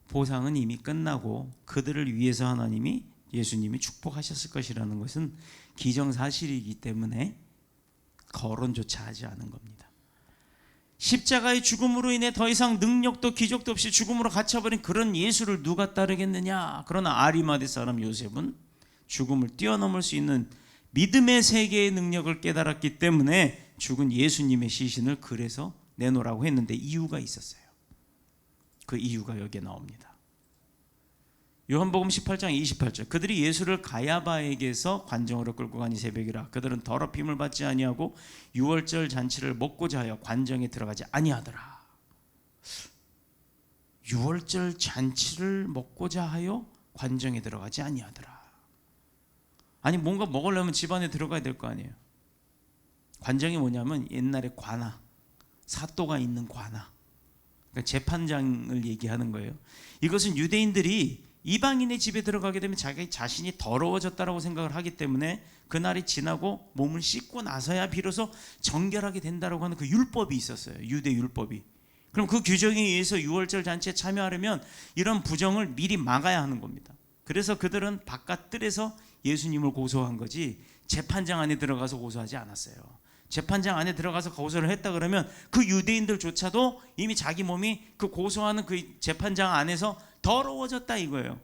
S2: 보상은 이미 끝나고 그들을 위해서 하나님이, 예수님이 축복하셨을 것이라는 것은 기정사실이기 때문에 거론조차 하지 않은 겁니다. 십자가의 죽음으로 인해 더 이상 능력도 기적도 없이 죽음으로 갇혀버린 그런 예수를 누가 따르겠느냐? 그러나 아리마대 사람 요셉은 죽음을 뛰어넘을 수 있는 믿음의 세계의 능력을 깨달았기 때문에 죽은 예수님의 시신을 그래서 내놓으라고 했는데 이유가 있었어요. 그 이유가 여기에 나옵니다. 요한복음 18장 28절, 그들이 예수를 가야바에게서 관정으로 끌고 가니 새벽이라. 그들은 더럽힘을 받지 아니하고 유월절 잔치를 먹고자 하여 관정에 들어가지 아니하더라. 유월절 잔치를 먹고자 하여 관정에 들어가지 아니하더라. 아니, 뭔가 먹으려면 집 안에 들어가야 될 거 아니에요. 관정이 뭐냐면 옛날에 관아, 사또가 있는 관아, 그러니까 재판장을 얘기하는 거예요. 이것은 유대인들이 이방인의 집에 들어가게 되면 자기 자신이 더러워졌다라고 생각을 하기 때문에 그날이 지나고 몸을 씻고 나서야 비로소 정결하게 된다라고 하는 그 율법이 있었어요. 유대 율법이. 그럼 그 규정에 의해서 유월절 잔치에 참여하려면 이런 부정을 미리 막아야 하는 겁니다. 그래서 그들은 바깥 뜰에서 예수님을 고소한 거지 재판장 안에 들어가서 고소하지 않았어요. 재판장 안에 들어가서 고소를 했다 그러면 그 유대인들조차도 이미 자기 몸이 그 고소하는 그 재판장 안에서 더러워졌다 이거예요.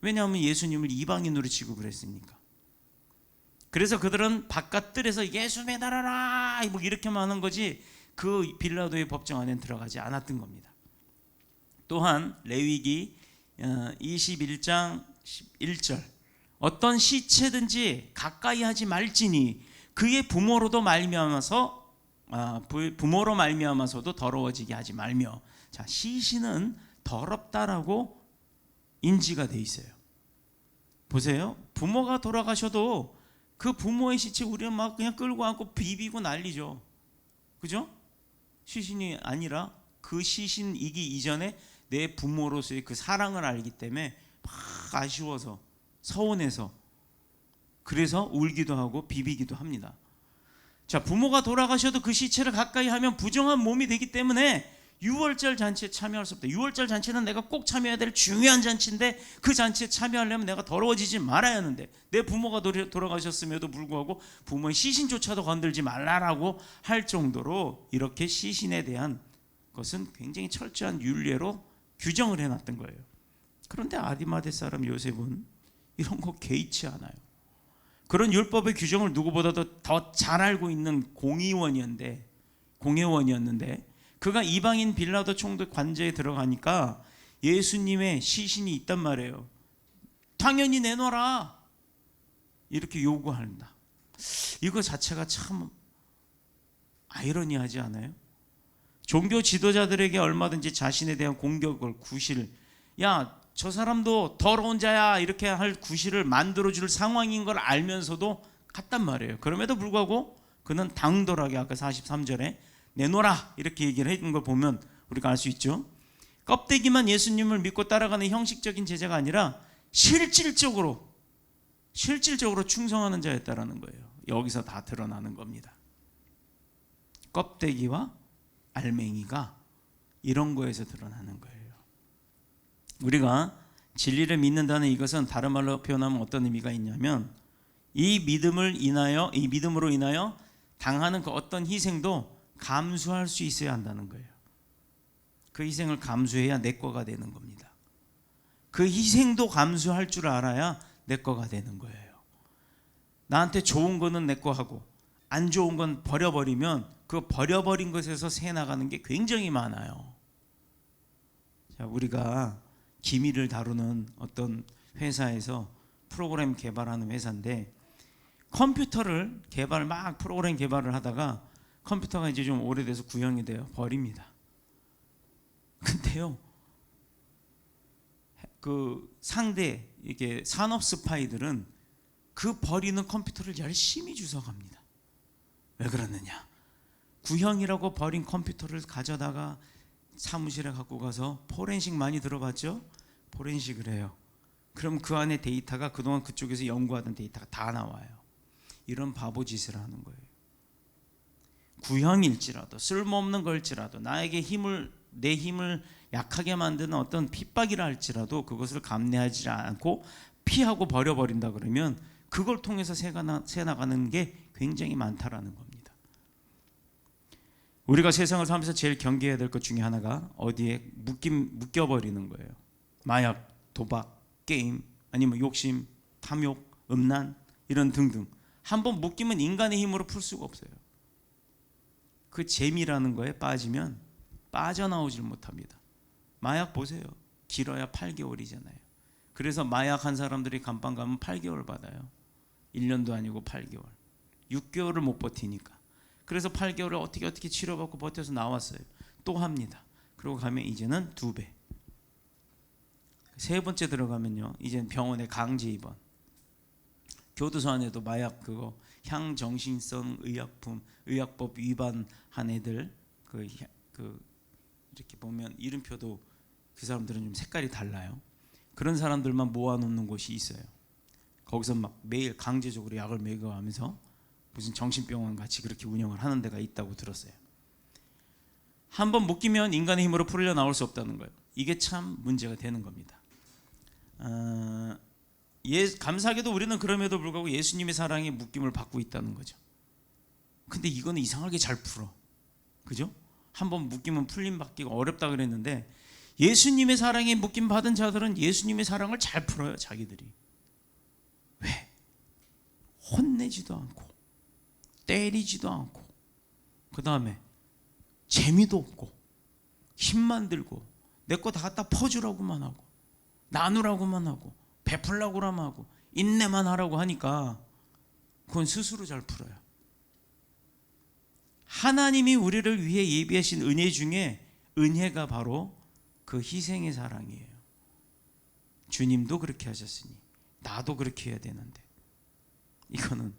S2: 왜냐하면 예수님을 이방인으로 취급을 했으니까. 그래서 그들은 바깥 뜰에서 예수 매달아라 뭐 이렇게만 하는 거지 그 빌라도의 법정 안에 들어가지 않았던 겁니다. 또한 레위기 21장 1절, 어떤 시체든지 가까이 하지 말지니 그의 부모로 말미암아서도 더러워지게 하지 말며. 자, 시신은 더럽다라고 인지가 돼 있어요. 보세요. 부모가 돌아가셔도 그 부모의 시체 우리는 막 그냥 끌고 안고 비비고 난리죠. 그죠? 시신이 아니라 그 시신이기 이전에 내 부모로서의 그 사랑을 알기 때문에 막 아쉬워서 서운해서 그래서 울기도 하고 비비기도 합니다. 자, 부모가 돌아가셔도 그 시체를 가까이 하면 부정한 몸이 되기 때문에 유월절 잔치에 참여할 수 없다. 유월절 잔치는 내가 꼭 참여해야 될 중요한 잔치인데 그 잔치에 참여하려면 내가 더러워지지 말아야 하는데 내 부모가 돌아가셨음에도 불구하고 부모의 시신조차도 건들지 말라라고 할 정도로 이렇게 시신에 대한 것은 굉장히 철저한 율례로 규정을 해놨던 거예요. 그런데 아리마대 사람 요셉은 이런 거 개의치 않아요. 그런 율법의 규정을 누구보다도 더 잘 알고 있는 공의원이었는데 그가 이방인 빌라도 총독 관저에 들어가니까 예수님의 시신이 있단 말이에요. 당연히 내놔라 이렇게 요구한다. 이거 자체가 참 아이러니하지 않아요? 종교 지도자들에게 얼마든지 자신에 대한 공격을 구실, 야, 저 사람도 더러운 자야 이렇게 할 구실을 만들어줄 상황인 걸 알면서도 갔단 말이에요. 그럼에도 불구하고 그는 당돌하게 아까 43절에 내놓으라 이렇게 얘기를 해준 걸 보면 우리가 알 수 있죠. 껍데기만 예수님을 믿고 따라가는 형식적인 제자가 아니라 실질적으로 충성하는 자였다라는 거예요. 여기서 다 드러나는 겁니다. 껍데기와 알맹이가 이런 거에서 드러나는 거예요. 우리가 진리를 믿는다는 이것은 다른 말로 표현하면 어떤 의미가 있냐면 이 믿음으로 인하여 당하는 그 어떤 희생도 감수할 수 있어야 한다는 거예요. 그 희생을 감수해야 내 거가 되는 겁니다. 그 희생도 감수할 줄 알아야 내 거가 되는 거예요. 나한테 좋은 거는 내 거 하고 안 좋은 건 버려버리면 그 버려버린 것에서 새 나가는 게 굉장히 많아요. 자, 우리가 기밀을 다루는 어떤 회사에서 프로그램 개발하는 회사인데 컴퓨터를 프로그램 개발을 하다가 컴퓨터가 이제 좀 오래돼서 구형이 돼요. 버립니다. 근데요, 그 상대 이게 산업 스파이들은 그 버리는 컴퓨터를 열심히 주워갑니다. 왜 그러느냐? 구형이라고 버린 컴퓨터를 가져다가 사무실에 갖고 가서 포렌식 많이 들어봤죠? 포렌식을 해요. 그럼 그 안에 데이터가 그동안 그쪽에서 연구하던 데이터가 다 나와요. 이런 바보 짓을 하는 거예요. 구형일지라도 쓸모없는 걸지라도 내 힘을 약하게 만드는 어떤 핍박이라 할지라도 그것을 감내하지 않고 피하고 버려버린다 그러면 그걸 통해서 새 나가는 게 굉장히 많다라는 겁니다. 우리가 세상을 살면서 제일 경계해야 될 것 중에 하나가 어디에 묶여버리는 거예요. 마약, 도박, 게임, 아니면 욕심, 탐욕, 음란 이런 등등. 한번 묶이면 인간의 힘으로 풀 수가 없어요. 그 재미라는 거에 빠지면 빠져나오질 못합니다. 마약 보세요. 길어야 8개월이잖아요. 그래서 마약한 사람들이 감방 가면 8개월 받아요. 1년도 아니고 8개월. 6개월을 못 버티니까. 그래서 8개월을 어떻게 치료받고 버텨서 나왔어요. 또 합니다. 그러고 가면 이제는 2배. 세 번째 들어가면요, 이제는 병원에 강제 입원. 교도소 안에도 마약 그거 향정신성 의약법 위반한 애들 이렇게 보면 이름표도 그 사람들은 좀 색깔이 달라요. 그런 사람들만 모아놓는 곳이 있어요. 거기서 막 매일 강제적으로 약을 먹여가면서 무슨 정신병원 같이 그렇게 운영을 하는 데가 있다고 들었어요. 한번 묶이면 인간의 힘으로 풀려 나올 수 없다는 거예요. 이게 참 문제가 되는 겁니다. 감사하게도 우리는 그럼에도 불구하고 예수님의 사랑에 묶임을 받고 있다는 거죠. 근데 이거는 이상하게 잘 풀어. 그죠? 한번 묶이면 풀림받기가 어렵다 그랬는데 예수님의 사랑에 묶임 받은 자들은 예수님의 사랑을 잘 풀어요. 자기들이. 왜? 혼내지도 않고 때리지도 않고 그 다음에 재미도 없고 힘만 들고 내 거 다 갖다 퍼주라고만 하고 나누라고만 하고 베풀라고만 하고 인내만 하라고 하니까 그건 스스로 잘 풀어요. 하나님이 우리를 위해 예비하신 은혜 중에 은혜가 바로 그 희생의 사랑이에요. 주님도 그렇게 하셨으니 나도 그렇게 해야 되는데 이거는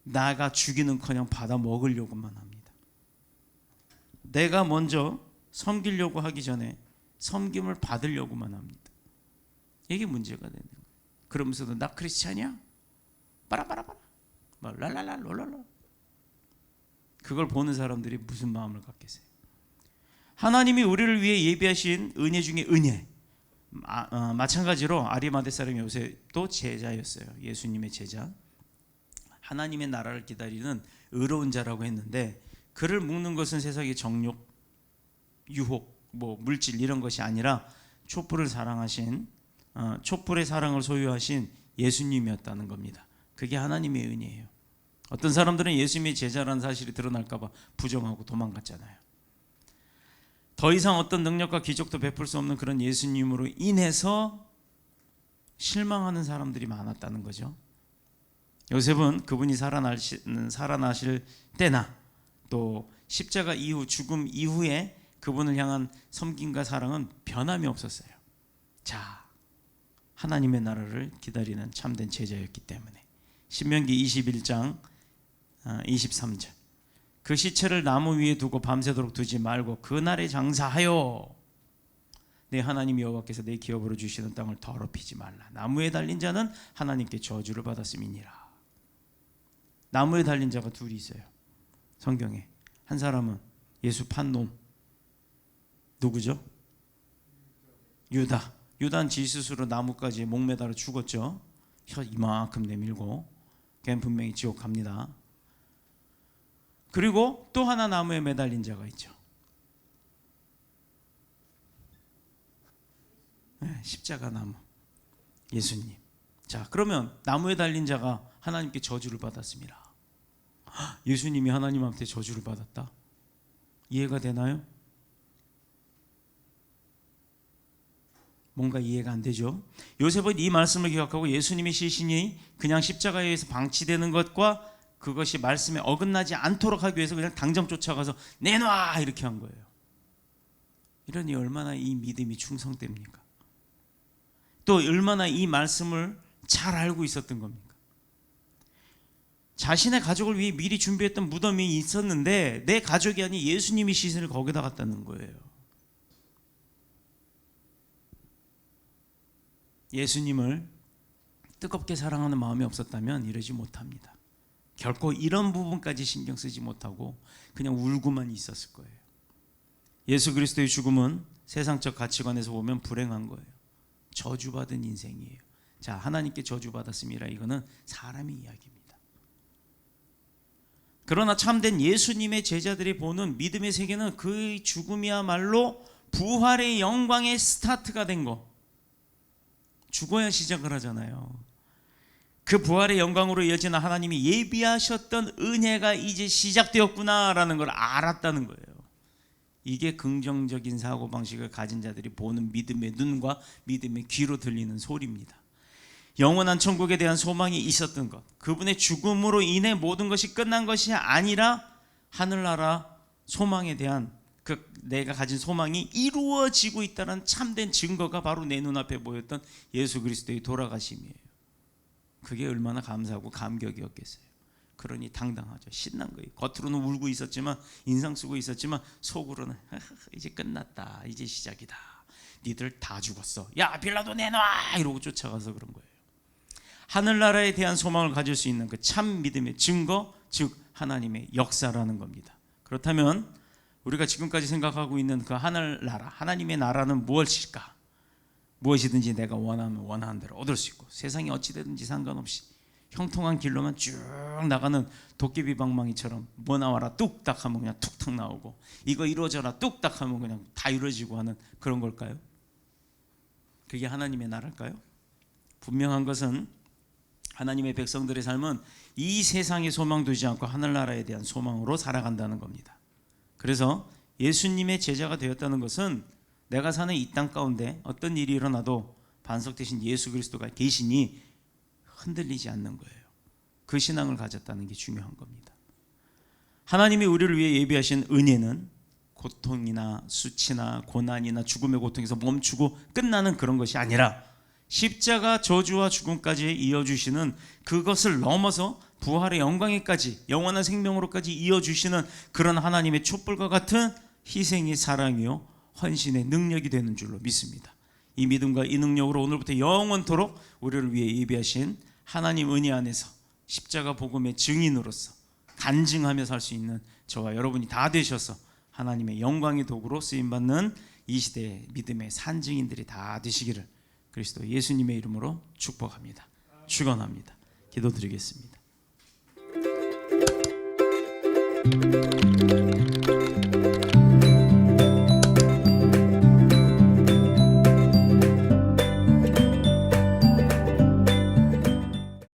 S2: 나가 주기는커녕 받아 먹으려고만 합니다. 내가 먼저 섬기려고 하기 전에 섬김을 받으려고만 합니다. 이게 문제가 되는 거예요. 그러면서도 나 크리스찬이야? 빠라빠라빠라 막 랄랄라 롤랄라. 그걸 보는 사람들이 무슨 마음을 갖겠어요? 하나님이 우리를 위해 예비하신 은혜 중에 은혜. 마찬가지로 아리마대 사람 요셉도 제자였어요. 예수님의 제자. 하나님의 나라를 기다리는 의로운 자라고 했는데, 그를 묶는 것은 세상의 정욕, 유혹, 물질 이런 것이 아니라 촛불을 사랑하신, 촛불의 사랑을 소유하신 예수님이었다는 겁니다. 그게 하나님의 은혜예요. 어떤 사람들은 예수님의 제자라는 사실이 드러날까 봐 부정하고 도망갔잖아요. 더 이상 어떤 능력과 기적도 베풀 수 없는 그런 예수님으로 인해서 실망하는 사람들이 많았다는 거죠. 요셉은 그분이 살아나실 때나 또 십자가 이후, 죽음 이후에 그분을 향한 섬김과 사랑은 변함이 없었어요. 자, 하나님의 나라를 기다리는 참된 제자였기 때문에. 신명기 21장 23절. 그 시체를 나무 위에 두고 밤새도록 두지 말고 그날에 장사하여 내 하나님 여호와께서 내 기업으로 주시는 땅을 더럽히지 말라. 나무에 달린 자는 하나님께 저주를 받았음이니라. 나무에 달린 자가 둘이 있어요, 성경에. 한 사람은 예수 판 놈, 누구죠? 유다. 유다는 지 스스로 나무까지 목매달아 죽었죠. 혀 이만큼 내밀고. 걔는 분명히 지옥 갑니다. 그리고 또 하나 나무에 매달린 자가 있죠. 십자가 나무, 예수님. 자, 그러면 나무에 달린 자가 하나님께 저주를 받았습니다. 예수님이 하나님한테 저주를 받았다? 이해가 되나요? 뭔가 이해가 안 되죠? 요셉은 이 말씀을 기억하고 예수님의 시신이 그냥 십자가에 의해서 방치되는 것과 그것이 말씀에 어긋나지 않도록 하기 위해서 그냥 당장 쫓아가서 내놔 이렇게 한 거예요. 이러니 얼마나 이 믿음이 충성됩니까? 또 얼마나 이 말씀을 잘 알고 있었던 겁니까? 자신의 가족을 위해 미리 준비했던 무덤이 있었는데 내 가족이 아닌 예수님이 시신을 거기다 갖다는 거예요. 예수님을 뜨겁게 사랑하는 마음이 없었다면 이러지 못합니다. 결코 이런 부분까지 신경 쓰지 못하고 그냥 울고만 있었을 거예요. 예수 그리스도의 죽음은 세상적 가치관에서 보면 불행한 거예요. 저주받은 인생이에요. 자, 하나님께 저주받았습니다. 이거는 사람의 이야기입니다. 그러나 참된 예수님의 제자들이 보는 믿음의 세계는 그 죽음이야말로 부활의 영광의 스타트가 된 거. 죽어야 시작을 하잖아요. 그 부활의 영광으로 이어지는 하나님이 예비하셨던 은혜가 이제 시작되었구나라는 걸 알았다는 거예요. 이게 긍정적인 사고방식을 가진 자들이 보는 믿음의 눈과 믿음의 귀로 들리는 소리입니다. 영원한 천국에 대한 소망이 있었던 것, 그분의 죽음으로 인해 모든 것이 끝난 것이 아니라 하늘나라 소망에 대한 내가 가진 소망이 이루어지고 있다는 참된 증거가 바로 내 눈앞에 보였던 예수 그리스도의 돌아가심이에요. 그게 얼마나 감사하고 감격이었겠어요. 그러니 당당하죠. 신난 거예요. 겉으로는 울고 있었지만, 인상 쓰고 있었지만 속으로는 이제 끝났다, 이제 시작이다, 니들 다 죽었어, 야 빌라도 내놔 이러고 쫓아가서 그런 거예요. 하늘나라에 대한 소망을 가질 수 있는 그 참 믿음의 증거, 즉 하나님의 역사라는 겁니다. 그렇다면 우리가 지금까지 생각하고 있는 그 하늘나라, 하나님의 나라는 무엇일까? 무엇이든지 내가 원하면 원하는 대로 얻을 수 있고, 세상이 어찌 되든지 상관없이 형통한 길로만 쭉 나가는 도깨비 방망이처럼 뭐 나와라 뚝딱 하면 그냥 툭탁 나오고, 이거 이루어져라 뚝딱 하면 그냥 다 이루어지고 하는 그런 걸까요? 그게 하나님의 나라일까요? 분명한 것은 하나님의 백성들의 삶은 이 세상에 소망 두지 않고 하늘나라에 대한 소망으로 살아간다는 겁니다. 그래서 예수님의 제자가 되었다는 것은 내가 사는 이 땅 가운데 어떤 일이 일어나도 반석 대신 예수 그리스도가 계시니 흔들리지 않는 거예요. 그 신앙을 가졌다는 게 중요한 겁니다. 하나님이 우리를 위해 예비하신 은혜는 고통이나 수치나 고난이나 죽음의 고통에서 멈추고 끝나는 그런 것이 아니라 십자가 저주와 죽음까지 이어주시는, 그것을 넘어서 부활의 영광에까지, 영원한 생명으로까지 이어주시는 그런 하나님의 촛불과 같은 희생의 사랑이요 헌신의 능력이 되는 줄로 믿습니다. 이 믿음과 이 능력으로 오늘부터 영원토록 우리를 위해 예비하신 하나님 은혜 안에서 십자가 복음의 증인으로서 간증하며 살 수 있는 저와 여러분이 다 되셔서 하나님의 영광의 도구로 쓰임받는 이 시대의 믿음의 산증인들이 다 되시기를 그리스도 예수님의 이름으로 축복합니다. 축원합니다. 기도드리겠습니다.